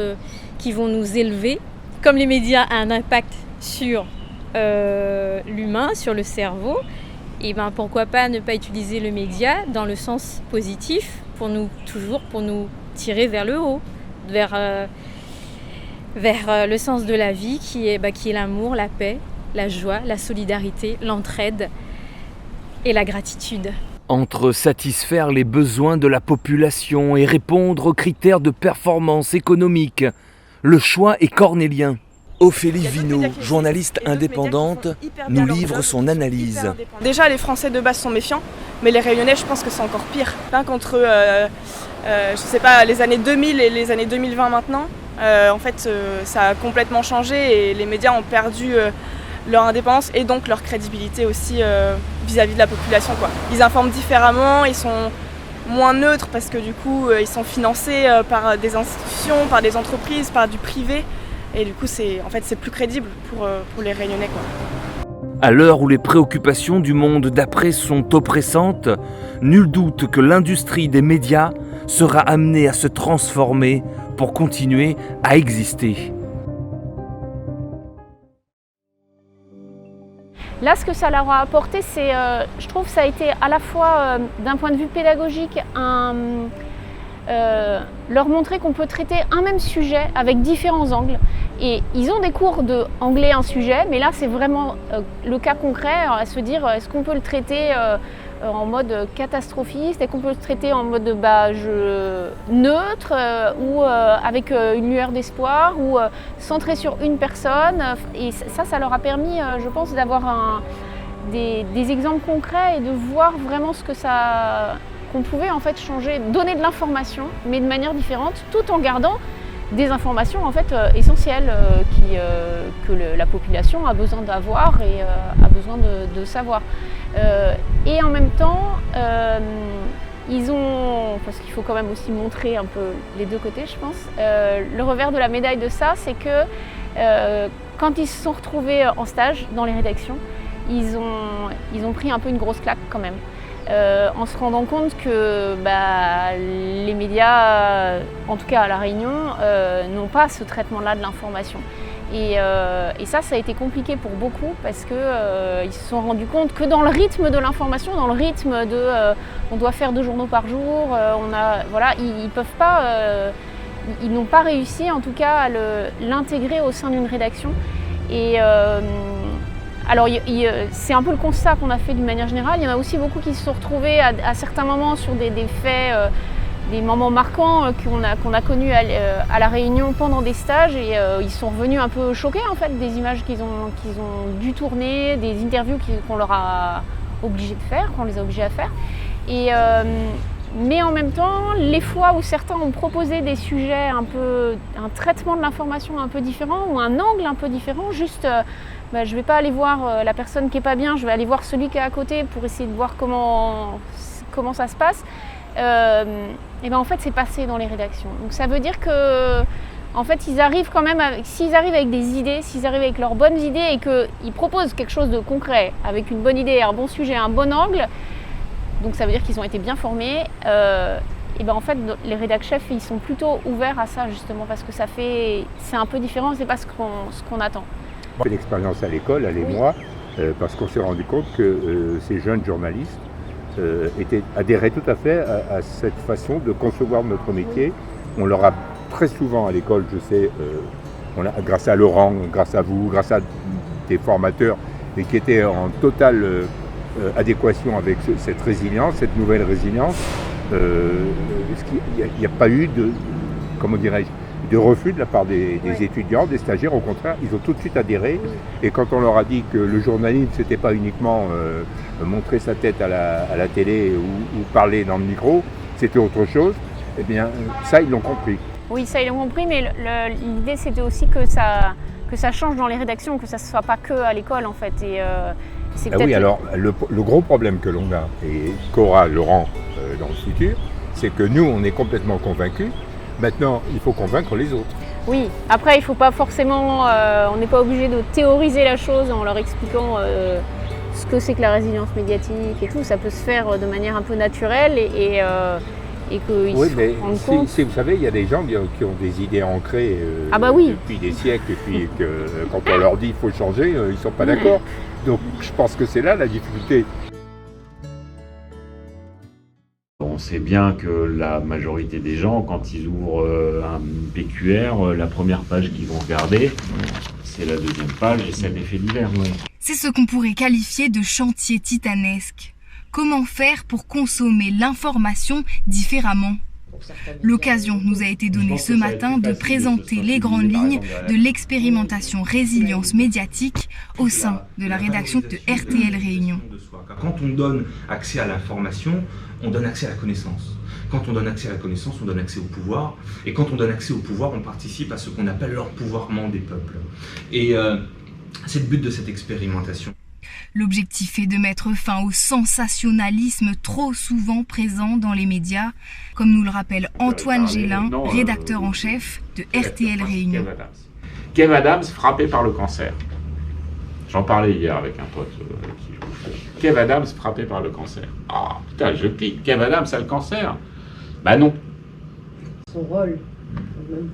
S21: qui vont nous élever. Comme les médias ont un impact sur l'humain, sur le cerveau, et pourquoi pas ne pas utiliser le média dans le sens positif pour nous tirer vers le haut, vers le sens de la vie qui est l'amour, la paix, la joie, la solidarité, l'entraide et la gratitude.
S4: Entre satisfaire les besoins de la population et répondre aux critères de performance économique, le choix est cornélien. Ophélie Vinot, journaliste indépendante, nous livre son analyse.
S10: Déjà, les Français de base sont méfiants, mais les Réunionnais, je pense que c'est encore pire. Qu'entre les années 2000 et les années 2020 maintenant, ça a complètement changé et les médias ont perdu leur indépendance et donc leur crédibilité aussi vis-à-vis de la population, quoi. Ils informent différemment, ils sont moins neutres parce que du coup ils sont financés par des institutions, par des entreprises, par du privé et du coup c'est plus crédible pour les Réunionnais, quoi.
S4: À l'heure où les préoccupations du monde d'après sont oppressantes, nul doute que l'industrie des médias sera amenée à se transformer pour continuer à exister.
S23: Là, ce que ça leur a apporté, c'est, je trouve, ça a été à la fois, d'un point de vue pédagogique, leur montrer qu'on peut traiter un même sujet avec différents angles. Et ils ont des cours d'anglais un sujet, mais là, c'est vraiment le cas concret, à se dire, est-ce qu'on peut le traiter en mode catastrophiste, est-ce qu'on peut le traiter en mode neutre ou avec une lueur d'espoir ou centré sur une personne. Et ça leur a permis, je pense, d'avoir des exemples concrets et de voir vraiment qu'on pouvait en fait changer, donner de l'information, mais de manière différente, tout en gardant des informations en fait essentielles que la population a besoin d'avoir et a besoin de savoir. Et en même temps, parce qu'il faut quand même aussi montrer un peu les deux côtés, je pense, le revers de la médaille de ça, c'est que quand ils se sont retrouvés en stage dans les rédactions, ils ont pris un peu une grosse claque quand même. En se rendant compte que les médias, en tout cas à La Réunion, n'ont pas ce traitement-là de l'information. Et ça a été compliqué pour beaucoup parce qu'ils se sont rendus compte que dans le rythme de l'information, dans le rythme on doit faire 2 journaux par jour, ils peuvent pas, ils n'ont pas réussi en tout cas à l'intégrer au sein d'une rédaction. Et alors, c'est un peu le constat qu'on a fait d'une manière générale. Il y en a aussi beaucoup qui se sont retrouvés à certains moments sur des faits des moments marquants qu'on a connus à La Réunion pendant des stages et ils sont revenus un peu choqués en fait des images qu'ils ont dû tourner, des interviews qu'on leur a obligés de faire, qu'on les a obligés à faire. Mais en même temps, les fois où certains ont proposé des sujets un traitement de l'information un peu différent ou un angle un peu différent, juste je ne vais pas aller voir la personne qui n'est pas bien, je vais aller voir celui qui est à côté pour essayer de voir comment ça se passe. Et en fait c'est passé dans les rédactions. Donc ça veut dire que en fait ils arrivent quand même, s'ils arrivent avec des idées, s'ils arrivent avec leurs bonnes idées et qu'ils proposent quelque chose de concret, avec une bonne idée, un bon sujet, un bon angle, donc ça veut dire qu'ils ont été bien formés. Et en fait les rédac chefs ils sont plutôt ouverts à ça justement parce que c'est un peu différent, c'est pas ce qu'on attend.
S1: On fait l'expérience à l'école, elle et moi, parce qu'on s'est rendu compte que ces jeunes journalistes adhéraient tout à fait à cette façon de concevoir notre métier. On leur a très souvent à l'école, je sais, grâce à Laurent, grâce à vous, grâce à des formateurs, et qui étaient en totale adéquation avec cette résilience, cette nouvelle résilience. Il n'y a pas eu de refus de la part des étudiants, des stagiaires. Au contraire, ils ont tout de suite adhéré. Et quand on leur a dit que le journalisme, c'était pas uniquement montrer sa tête à la télé ou parler dans le micro, c'était autre chose, eh bien ça, ils l'ont compris.
S23: Oui, ça, ils l'ont compris, mais l'idée, c'était aussi que ça change dans les rédactions, que ça ne soit pas que à l'école, en fait. Et,
S1: oui, alors, le gros problème que l'on a, et qu'aura Laurent dans le futur, c'est que nous, on est complètement convaincus. Maintenant, il faut convaincre les autres.
S23: Oui, après, il ne faut pas forcément... on n'est pas obligé de théoriser la chose en leur expliquant ce que c'est que la résilience médiatique et tout. Ça peut se faire de manière un peu naturelle et qu'ils se rendent compte.
S1: Vous savez, il y a des gens qui ont des idées ancrées depuis des siècles et puis quand on leur dit qu'il faut changer, ils ne sont pas d'accord. Donc je pense que c'est là la difficulté.
S2: On sait bien que la majorité des gens, quand ils ouvrent un PQR, la première page qu'ils vont regarder, c'est la deuxième page et c'est l'effet divers.
S5: C'est ce qu'on pourrait qualifier de chantier titanesque. Comment faire pour consommer l'information différemment ? L'occasion nous a été donnée ce matin de présenter les grandes lignes de l'expérimentation résilience médiatique au sein de la rédaction de RTL Réunion.
S7: Quand on donne accès à l'information, on donne accès à la connaissance. Quand on donne accès à la connaissance, on donne accès au pouvoir. Et quand on donne accès au pouvoir, on participe à ce qu'on appelle l'empouvoirment des peuples. Et c'est le but de cette expérimentation.
S5: L'objectif est de mettre fin au sensationnalisme trop souvent présent dans les médias, comme nous le rappelle Antoine Gélin, rédacteur en chef de RTL Réunion.
S2: Kev Adams frappé par le cancer. J'en parlais hier avec un pote qui je bouge. Kev Adams frappé par le cancer. Ah putain, je clique. Kev Adams a le cancer. Bah non.
S24: Son rôle, même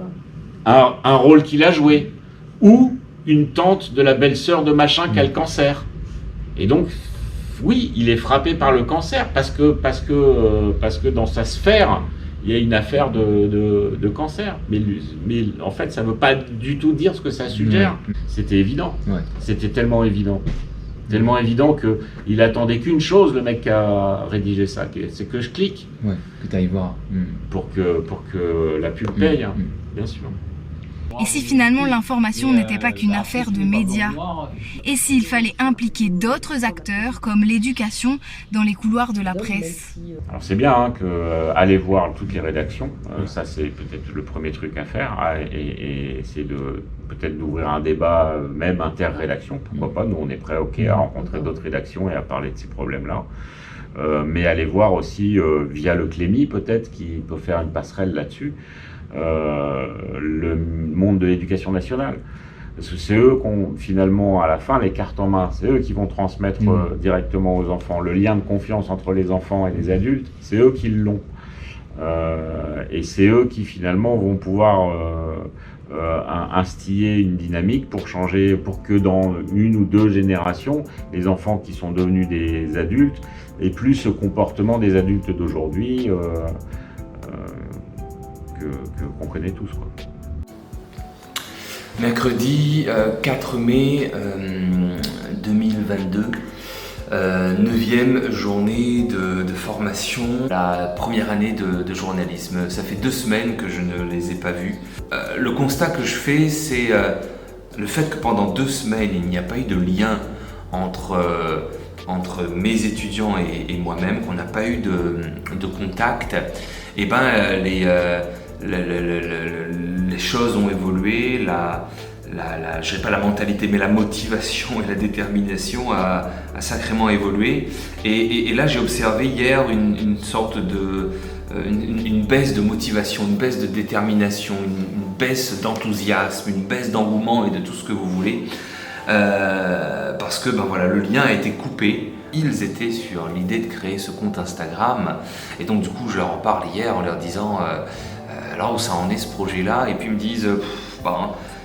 S24: pas.
S2: Un rôle qu'il a joué. Ou une tante de la belle-sœur de machin qui a le cancer. Et donc, oui, il est frappé par le cancer parce que dans sa sphère, il y a une affaire de cancer. Mais en fait, ça ne veut pas du tout dire ce que ça suggère. C'était évident. Ouais. C'était tellement évident. Tellement évident qu'il attendait qu'une chose, le mec qui a rédigé ça, c'est que je clique.
S24: Ouais, que tu ailles voir.
S2: Pour que la pub paye, bien sûr.
S5: Et si finalement l'information n'était pas qu'une affaire de médias ? Et s'il fallait impliquer d'autres acteurs comme l'éducation dans les couloirs de la presse ?
S2: Alors c'est bien aller voir toutes les rédactions, ça c'est peut-être le premier truc à faire, et essayer peut-être d'ouvrir un débat même inter-rédaction, pourquoi pas, nous on est prêts à rencontrer d'autres rédactions et à parler de ces problèmes-là. Mais aller voir aussi via le Clémy peut-être qui peut faire une passerelle là-dessus. Le monde de l'éducation nationale. Parce que c'est eux qui ont finalement à la fin les cartes en main, c'est eux qui vont transmettre directement aux enfants. Le lien de confiance entre les enfants et les adultes, c'est eux qui l'ont. Et c'est eux qui finalement vont pouvoir instiller une dynamique pour changer, pour que dans une ou deux générations, les enfants qui sont devenus des adultes aient plus ce comportement des adultes d'aujourd'hui qu'on connaît tous, quoi.
S7: Mercredi 4 mai 2022, 9e journée de formation, la première année de journalisme. Ça fait 2 semaines que je ne les ai pas vus. Le constat que je fais, c'est le fait que pendant 2 semaines, il n'y a pas eu de lien entre mes étudiants et moi-même, qu'on n'a pas eu de contact. Et ben, les choses ont évolué, je dirais pas la mentalité, mais la motivation et la détermination a sacrément évolué. Et là, j'ai observé hier une sorte une baisse de motivation, une baisse de détermination, une baisse d'enthousiasme, une baisse d'engouement et de tout ce que vous voulez. Parce que le lien a été coupé. Ils étaient sur l'idée de créer ce compte Instagram. Et donc, du coup, je leur en parle hier en leur disant alors où ça en est ce projet-là. Et puis, ils me disent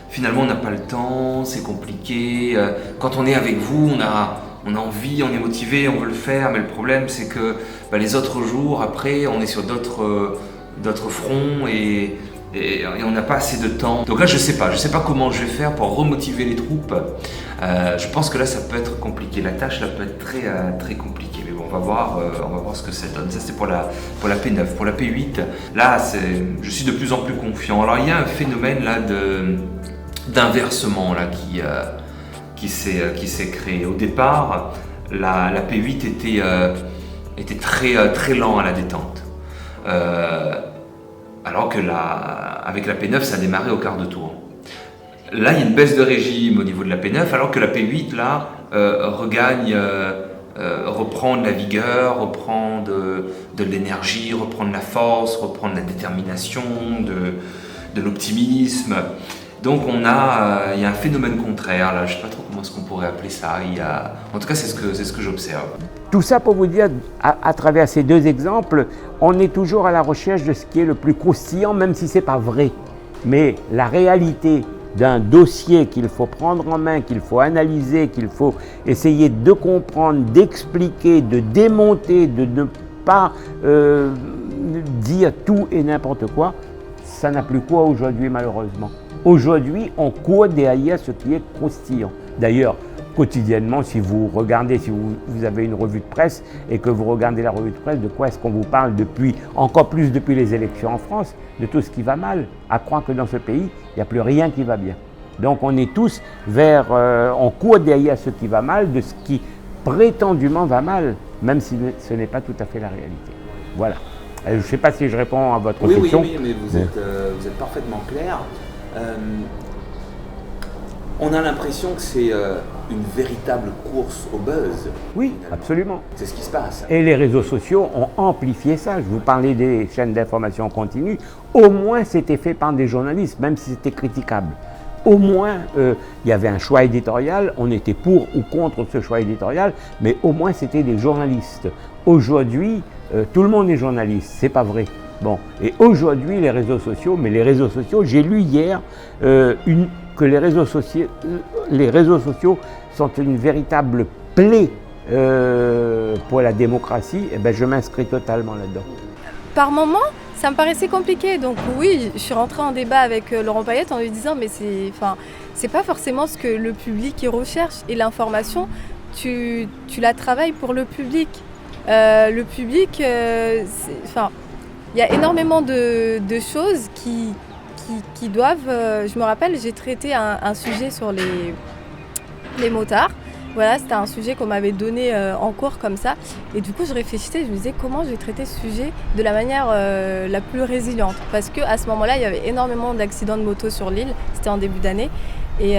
S7: finalement, on n'a pas le temps, c'est compliqué. Quand on est avec vous, on a envie, on est motivé, on veut le faire. Mais le problème, c'est que les autres jours, après, on est sur d'autres fronts et on n'a pas assez de temps. Donc là, je sais pas comment je vais faire pour remotiver les troupes. Je pense que là, ça peut être compliqué. La tâche, là, peut être très, très compliquée. Mais bon, on va voir ce que ça donne. Ça, c'était pour la P9. Pour la P8, là, je suis de plus en plus confiant. Alors, il y a un phénomène là d'inversement là qui s'est créé. Au départ, la P8 était très, très lent à la détente. Alors que avec la P9, ça a démarré au quart de tour. Là, il y a une baisse de régime au niveau de la P9, alors que la P8, là, reprend de la vigueur, reprend de l'énergie, reprend de la force, reprend de la détermination, de l'optimisme. Donc il y a un phénomène contraire, là, je ne sais pas trop comment est-ce qu'on pourrait appeler ça. En tout cas, c'est ce que j'observe.
S3: Tout ça pour vous dire, à travers ces 2 exemples, on est toujours à la recherche de ce qui est le plus croustillant, même si ce n'est pas vrai. Mais la réalité d'un dossier qu'il faut prendre en main, qu'il faut analyser, qu'il faut essayer de comprendre, d'expliquer, de démonter, de ne pas dire tout et n'importe quoi, ça n'a plus quoi aujourd'hui malheureusement. Aujourd'hui, on court derrière ce qui est croustillant. D'ailleurs, quotidiennement, si vous regardez, si vous avez une revue de presse et que vous regardez la revue de presse, de quoi est-ce qu'on vous parle encore plus depuis les élections en France, de tout ce qui va mal, à croire que dans ce pays, il n'y a plus rien qui va bien. Donc on est tous on court derrière ce qui va mal, de ce qui prétendument va mal, même si ce n'est pas tout à fait la réalité. Voilà. Je ne sais pas si je réponds à votre question.
S7: Oui, mais vous êtes parfaitement clair. On a l'impression que c'est une véritable course au buzz.
S3: Oui, absolument.
S7: C'est ce qui se passe.
S3: Et les réseaux sociaux ont amplifié ça. Je vous parlais des chaînes d'information continue. Au moins, c'était fait par des journalistes, même si c'était critiquable. Au moins, il y avait un choix éditorial. On était pour ou contre ce choix éditorial, mais au moins, c'était des journalistes. Aujourd'hui, tout le monde est journaliste. C'est pas vrai. Bon, et aujourd'hui, les réseaux sociaux, j'ai lu hier que les réseaux sociaux sont une véritable plaie pour la démocratie. Et je m'inscris totalement là-dedans.
S10: Par moment, ça me paraissait compliqué. Donc oui, je suis rentrée en débat avec Laurent Payette en lui disant mais c'est pas forcément ce que le public recherche. Et l'information, tu la travailles pour le public. Le public, il y a énormément de choses qui doivent... je me rappelle, j'ai traité un sujet sur les motards. Voilà, c'était un sujet qu'on m'avait donné en cours comme ça. Et du coup, je réfléchissais, je me disais comment je vais traiter ce sujet de la manière la plus résiliente. Parce qu'à ce moment-là, il y avait énormément d'accidents de moto sur l'île. C'était en début d'année. Et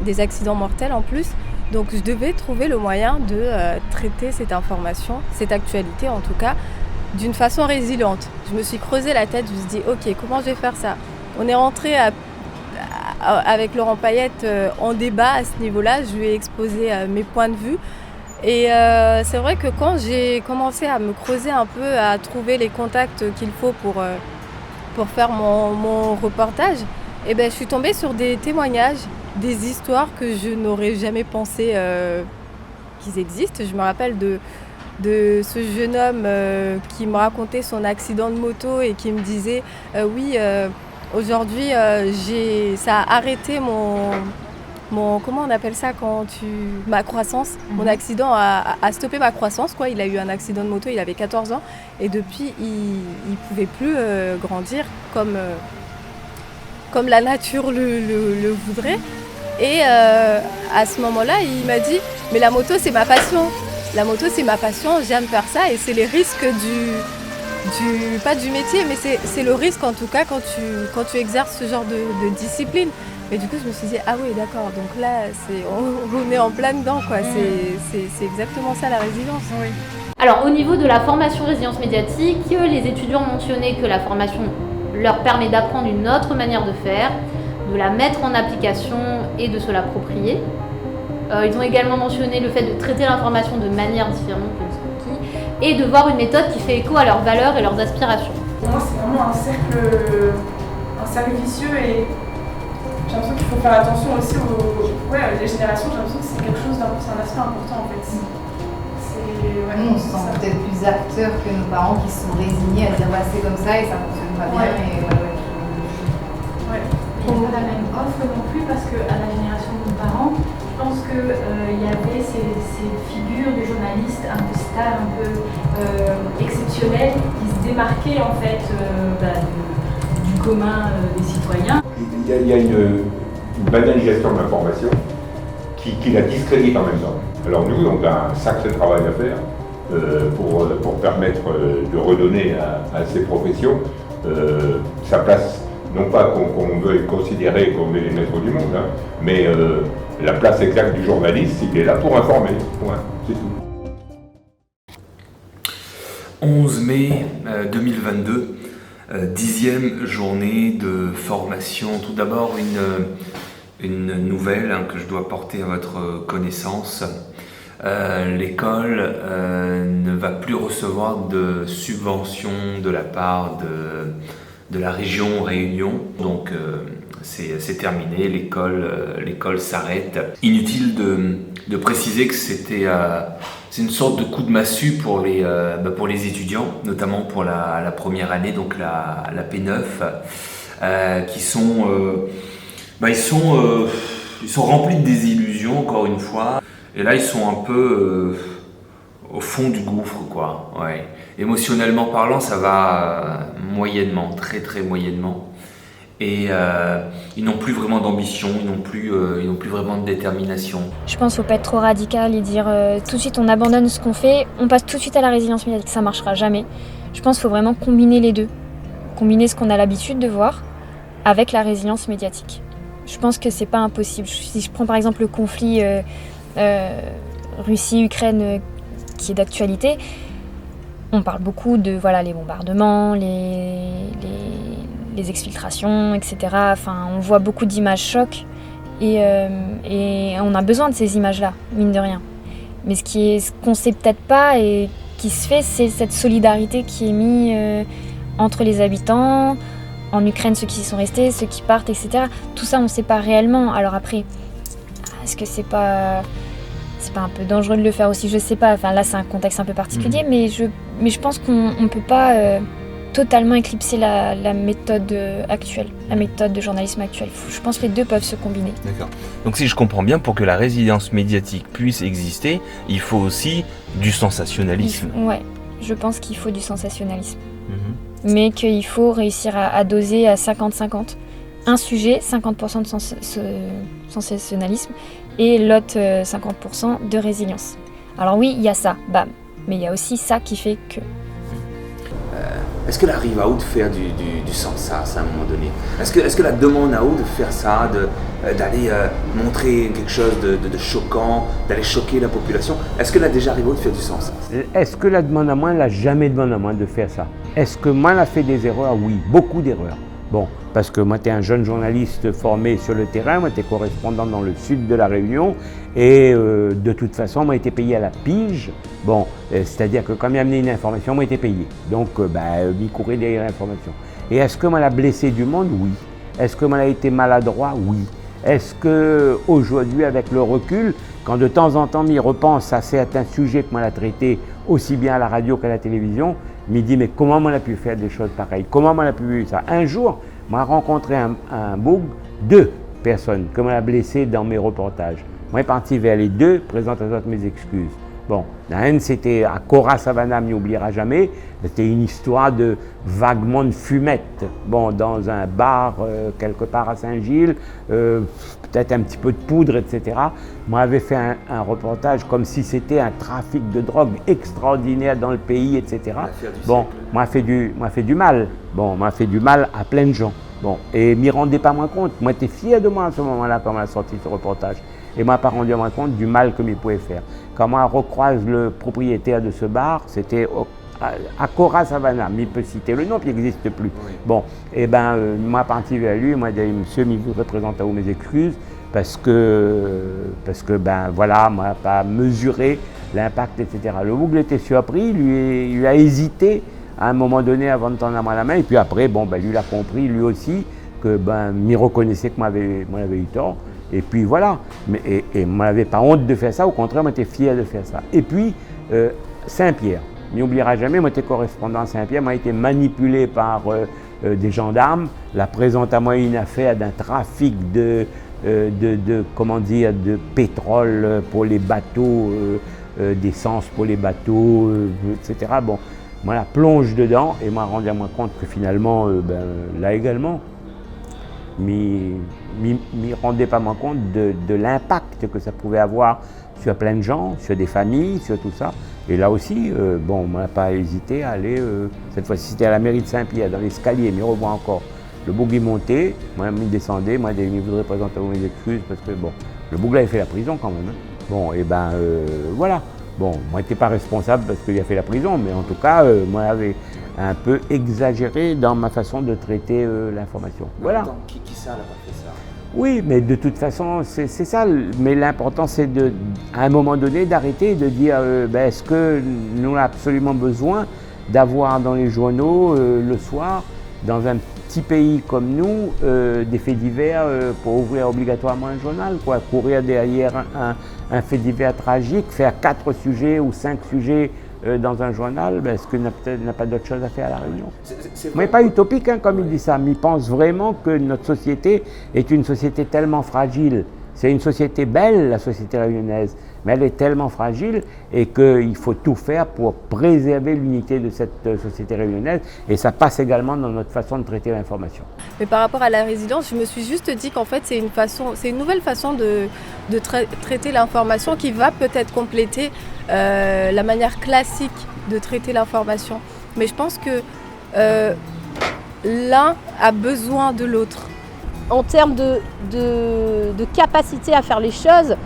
S10: des accidents mortels en plus. Donc je devais trouver le moyen de traiter cette information, cette actualité en tout cas, d'une façon résiliente. Je me suis creusé la tête, je me suis dit ok, comment je vais faire ça ? On est rentré avec Laurent Payette en débat à ce niveau-là, je lui ai exposé mes points de vue. Et c'est vrai que quand j'ai commencé à me creuser un peu, à trouver les contacts qu'il faut pour faire mon reportage, et je suis tombée sur des témoignages, des histoires que je n'aurais jamais pensé qu'ils existent. Je me rappelle de ce jeune homme qui me racontait son accident de moto et qui me disait oui, aujourd'hui ça a arrêté comment on appelle ça ma croissance, mon accident a stoppé ma croissance, quoi. Il a eu un accident de moto, il avait 14 ans et depuis il pouvait plus grandir comme la nature le voudrait. Et à ce moment-là, il m'a dit mais la moto c'est ma passion. La moto c'est ma passion, j'aime faire ça et c'est les risques pas du métier, mais c'est le risque en tout cas quand tu exerces ce genre de discipline. Et du coup, je me suis dit, ah oui, d'accord, donc là, on est en plein dedans, quoi. C'est exactement ça, la résilience. Oui.
S9: Alors, au niveau de la formation résilience médiatique, les étudiants ont mentionné que la formation leur permet d'apprendre une autre manière de faire, de la mettre en application et de se l'approprier. Ils ont également mentionné le fait de traiter l'information de manière différente et de voir une méthode qui fait écho à leurs valeurs et leurs aspirations.
S11: Pour moi, c'est vraiment un cercle vicieux et j'ai l'impression qu'il faut faire attention aussi les générations. J'ai l'impression que c'est quelque chose c'est un aspect important en fait.
S12: Nous, on se sent peut-être plus acteurs que nos parents qui se sont résignés à dire c'est comme ça et ça fonctionne pas bien. Et
S21: Il n'y a pas la même offre non plus parce qu'à la génération de nos parents, je pense qu'il y avait ces figures de journalistes un peu stars, un peu exceptionnelles, qui se démarquaient en fait du commun des citoyens.
S1: Il y a une banalisation de l'information qui la discrédite en même temps. Alors nous, on a un sacré travail à faire pour permettre de redonner à ces professions sa place. Non pas qu'on veuille considérer qu'on est les maîtres du monde, mais la place exacte du journaliste, il est là pour informer. Point. C'est tout.
S7: 11 mai 2022, 10e journée de formation. Tout d'abord, une nouvelle que je dois porter à votre connaissance. L'école ne va plus recevoir de subventions de la part de la région Réunion, donc c'est terminé, l'école s'arrête. Inutile de préciser que c'est une sorte de coup de massue pour les étudiants, notamment pour la première année, donc la P9, qui sont ils sont remplis de désillusions encore une fois, et là ils sont un peu au fond du gouffre, quoi. Ouais. Émotionnellement parlant, ça va moyennement, très très moyennement. Et ils n'ont plus vraiment d'ambition, ils n'ont plus vraiment de détermination.
S18: Je pense qu'il ne faut pas être trop radical et dire tout de suite on abandonne ce qu'on fait, on passe tout de suite à la résilience médiatique, ça ne marchera jamais. Je pense qu'il faut vraiment combiner les deux. Combiner ce qu'on a l'habitude de voir avec la résilience médiatique. Je pense que c'est pas impossible. Si je prends par exemple le conflit Russie-Ukraine qui est d'actualité, on parle beaucoup de les bombardements, les exfiltrations, etc. Enfin, on voit beaucoup d'images chocs et on a besoin de ces images-là, mine de rien. Mais ce qu'on sait peut-être pas et qui se fait, c'est cette solidarité qui est mise entre les habitants, en Ukraine, ceux qui y sont restés, ceux qui partent, etc. Tout ça, on ne sait pas réellement. Alors après, est-ce que c'est pas un peu dangereux de le faire aussi? Je sais pas. Enfin, là, c'est un contexte un peu particulier, mais je pense qu'on ne peut pas totalement éclipser la méthode actuelle, la méthode de journalisme actuelle. Je pense que les deux peuvent se combiner.
S4: D'accord. Donc si je comprends bien, pour que la résilience médiatique puisse exister, il faut aussi du sensationnalisme.
S18: Ouais, je pense qu'il faut du sensationnalisme. Mais qu'il faut réussir à doser à 50-50. Un sujet, 50% de sensationnalisme, et l'autre 50% de résilience. Alors oui, il y a ça, bam. Mais il y a aussi ça qui fait que...
S7: Est-ce qu'elle arrive à haut de faire du sans-sas à un moment donné? Est-ce que la demande à haut de faire ça, d'aller montrer quelque chose de choquant, d'aller choquer la population, est-ce qu'elle a déjà arrivé à haut de faire du sans-sas?
S3: Est-ce que la demande à moi, elle n'a jamais demandé à moi de faire ça? Est-ce que moi, elle a fait des erreurs? Oui, beaucoup d'erreurs. Bon, parce que moi, j'étais un jeune journaliste formé sur le terrain, moi, j'étais correspondant dans le sud de la Réunion, et de toute façon, moi, j'étais payé à la pige. Bon, c'est-à-dire que quand il amené une information, moi, j'étais payé. Donc, il courait derrière l'information. Et est-ce que moi, elle a blessé du monde? Oui. Est-ce que moi, elle a été maladroit? Oui. Est-ce qu'aujourd'hui, avec le recul, quand de temps en temps, il repense à certains sujets que moi, elle a traités aussi bien à la radio qu'à la télévision, il me dit, mais comment on a pu faire des choses pareilles? Comment on a pu faire ça? Un jour, on a rencontré un boug, deux personnes que m'a blessé dans mes reportages. Moi, je suis parti vers les 2 présentateurs de mes excuses. Bon, la haine, c'était à Cora Savannah, m'y oubliera jamais. C'était une histoire de vaguement de fumette. Bon, dans un bar quelque part à Saint-Gilles, peut-être un petit peu de poudre, etc. Moi, j'avais fait un reportage comme si c'était un trafic de drogue extraordinaire dans le pays, etc. Bon, moi, fait du mal. Bon, moi, fait du mal à plein de gens. Bon, et m'y rendais pas moins compte. Moi, j'étais fier de moi à ce moment-là quand on a sorti ce reportage. Et moi, pas rendu moins compte du mal que m'y pouvait faire. Quand moi, je recroise le propriétaire de ce bar, c'était à Cora Savannah, m'y peut citer le nom, puis il n'existe plus. Oui. Bon, et ben, moi, parti vers lui, moi, j'ai dit, monsieur, m'y voudrait présenter à vous mes excuses, parce que ben, voilà, moi, pas mesuré l'impact, etc. Le bougle était surpris, lui a hésité à un moment donné avant de tendre à moi la main, et puis après, bon, ben, lui, il a compris, lui aussi, que ben, m'y reconnaissait que moi, j'avais eu tort. Et puis voilà, et moi, j'avais pas honte de faire ça, au contraire, moi, j'étais fier de faire ça. Et puis, Saint-Pierre, m'y oubliera jamais, moi, j'étais correspondant à Saint-Pierre, moi, j'ai été manipulé par des gendarmes, la présente à moi une affaire d'un trafic comment dire, de pétrole pour les bateaux, d'essence pour les bateaux, etc. Bon, moi, la plonge dedans, et moi, rendu à moi compte que finalement, là également, m'y rendais pas moins compte de l'impact que ça pouvait avoir sur plein de gens, sur des familles, sur tout ça. Et là aussi, bon, on n'a pas hésité à aller, cette fois-ci c'était à la mairie de Saint-Pierre, dans l'escalier, m'y revois encore. Le bougre descendait, moi il descendait, moi il voudrait présenter mes excuses parce que bon, le bougre avait fait la prison quand même. Hein. Bon, et ben voilà. Bon, moi j'étais pas responsable parce qu'il a fait la prison, mais en tout cas, moi j'avais un peu exagéré dans ma façon de traiter l'information. Voilà.
S7: Attends, qui ça n'a pas fait ça?
S3: Oui, mais de toute façon, c'est ça. Mais l'important, c'est à un moment donné d'arrêter et de dire est-ce que nous avons absolument besoin d'avoir dans les journaux le soir, dans un petit pays comme nous, des faits divers pour ouvrir obligatoirement un journal, quoi. Courir derrière un fait divers tragique, faire 4 sujets ou 5 sujets dans un journal, est-ce qu'il n'a pas d'autre chose à faire à La Réunion? Mais pas utopique, hein, comme il dit ça, mais il pense vraiment que notre société est une société tellement fragile. C'est une société belle, la société réunionnaise, mais elle est tellement fragile et qu'il faut tout faire pour préserver l'unité de cette société réunionnaise, et ça passe également dans notre façon de traiter l'information.
S17: Mais par rapport à la résilience, je me suis juste dit qu'en fait c'est une nouvelle façon de traiter l'information qui va peut-être compléter la manière classique de traiter l'information. Mais je pense que l'un a besoin de l'autre. En termes de capacité à faire les choses,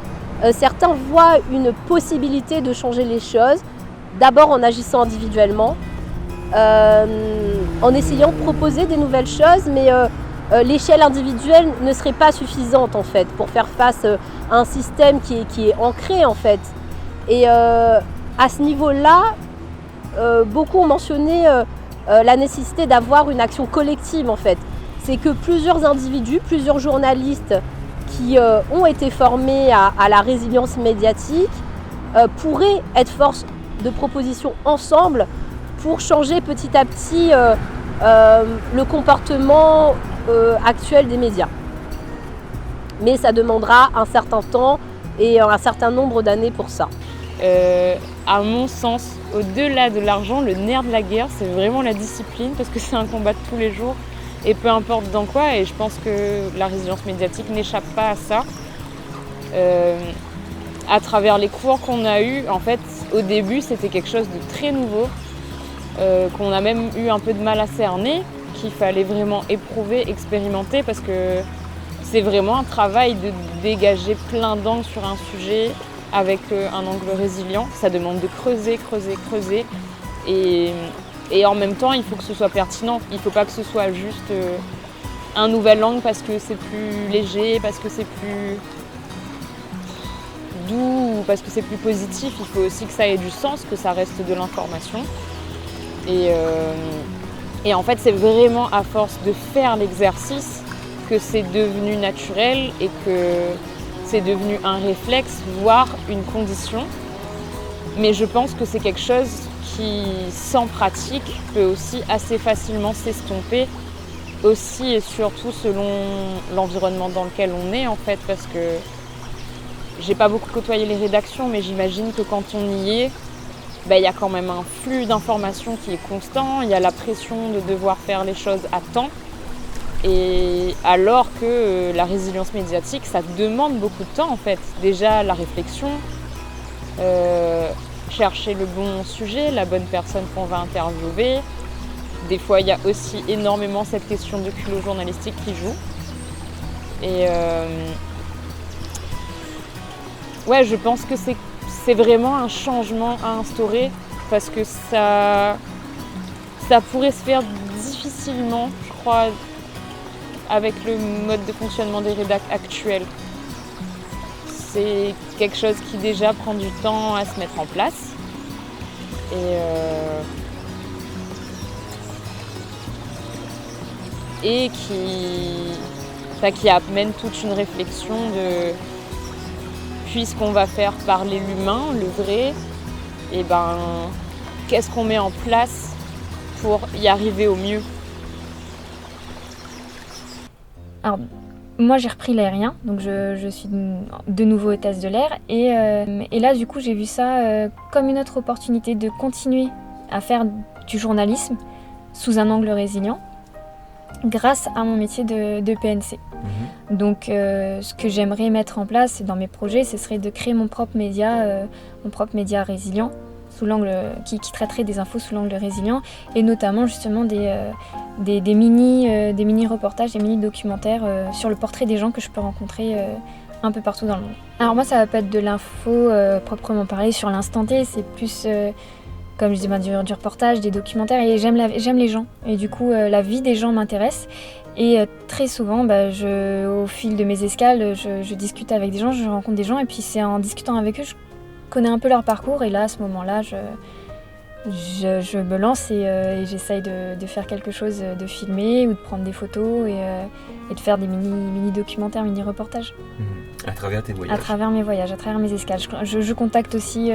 S17: certains voient une possibilité de changer les choses, d'abord en agissant individuellement, en essayant de proposer des nouvelles choses, mais l'échelle individuelle ne serait pas suffisante en fait pour faire face à un système qui est ancré en fait. Et à ce niveau-là, beaucoup ont mentionné la nécessité d'avoir une action collective en fait. C'est que plusieurs individus, plusieurs journalistes qui ont été formés à la résilience médiatique pourraient être force de proposition ensemble pour changer petit à petit le comportement actuel des médias. Mais ça demandera un certain temps et un certain nombre d'années pour ça.
S21: À mon sens, au-delà de l'argent, le nerf de la guerre, c'est vraiment la discipline parce que c'est un combat de tous les jours. Et peu importe dans quoi, et je pense que la résilience médiatique n'échappe pas à ça. À travers les cours qu'on a eus, en fait, au début, c'était quelque chose de très nouveau, qu'on a même eu un peu de mal à cerner, qu'il fallait vraiment éprouver, expérimenter, parce que c'est vraiment un travail de dégager plein d'angles sur un sujet avec un angle résilient. Ça demande de creuser, creuser, creuser. Et en même temps, il faut que ce soit pertinent. Il ne faut pas que ce soit juste un nouvel angle parce que c'est plus léger, parce que c'est plus doux, parce que c'est plus positif. Il faut aussi que ça ait du sens, que ça reste de l'information. Et en fait, c'est vraiment à force de faire l'exercice que c'est devenu naturel et que c'est devenu un réflexe, voire une condition. Mais je pense que c'est quelque chose qui, sans pratique, peut aussi assez facilement s'estomper
S8: aussi et surtout selon l'environnement dans lequel on est en fait, parce que j'ai pas beaucoup côtoyé les rédactions, mais j'imagine que quand on y est, il y a quand même un flux d'informations qui est constant, il y a la pression de devoir faire les choses à temps, et alors que la résilience médiatique, ça demande beaucoup de temps en fait. Déjà la réflexion, chercher le bon sujet, la bonne personne qu'on va interviewer. Des fois, il y a aussi énormément cette question de culot journalistique qui joue. Et ouais, je pense que c'est vraiment un changement à instaurer parce que ça pourrait se faire difficilement, je crois, avec le mode de fonctionnement des rédacs actuels. C'est quelque chose qui déjà prend du temps à se mettre en place. Et qui amène toute une réflexion de puisqu'on va faire parler l'humain, le vrai, et qu'est-ce qu'on met en place pour y arriver au mieux?
S18: Alors, moi j'ai repris l'aérien, donc je suis de nouveau hôtesse de l'air et là du coup j'ai vu ça comme une autre opportunité de continuer à faire du journalisme sous un angle résilient grâce à mon métier de PNC. Donc ce que j'aimerais mettre en place dans mes projets, ce serait de créer mon propre média résilient sous l'angle qui traiterait des infos sous l'angle résilient et notamment justement des mini reportages, des mini documentaires sur le portrait des gens que je peux rencontrer un peu partout dans le monde. Alors moi ça va pas être de l'info proprement parlé sur l'instant T, c'est plus comme je dis du reportage, des documentaires et j'aime les gens et du coup la vie des gens m'intéresse et très souvent au fil de mes escales je discute avec des gens, je rencontre des gens et puis c'est en discutant avec eux je connais un peu leur parcours et là à ce moment-là je me lance et j'essaye de faire quelque chose, de filmer ou de prendre des photos et de faire des mini documentaires, mini reportages.
S4: À travers tes voyages? À
S18: travers mes voyages, à travers mes escales. Je contacte aussi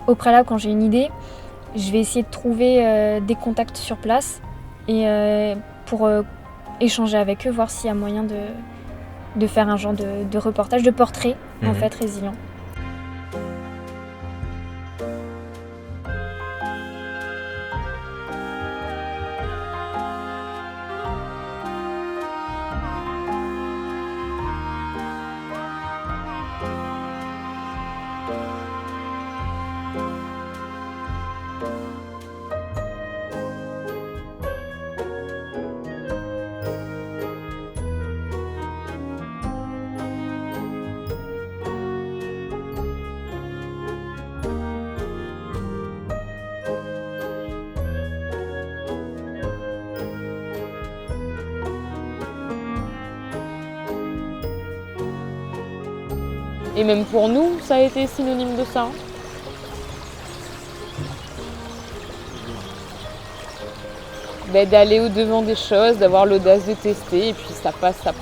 S18: au préalable quand j'ai une idée, je vais essayer de trouver des contacts sur place et pour échanger avec eux, voir s'il y a moyen de faire un genre de reportage, de portrait en fait résilient.
S8: Et même pour nous, ça a été synonyme de ça. D'aller au-devant des choses, d'avoir l'audace de tester, et puis ça passe, ça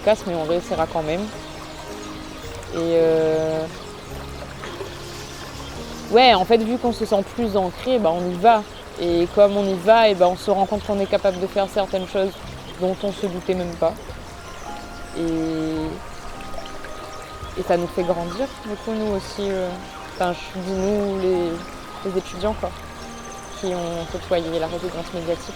S8: casse, mais on réussira quand même. Et ouais, en fait, vu qu'on se sent plus ancré, on y va. Et comme on y va, on se rend compte qu'on est capable de faire certaines choses dont on se doutait même pas. Et ça nous fait grandir, du coup, nous aussi, je dis nous, les étudiants, qui ont côtoyé la résilience médiatique.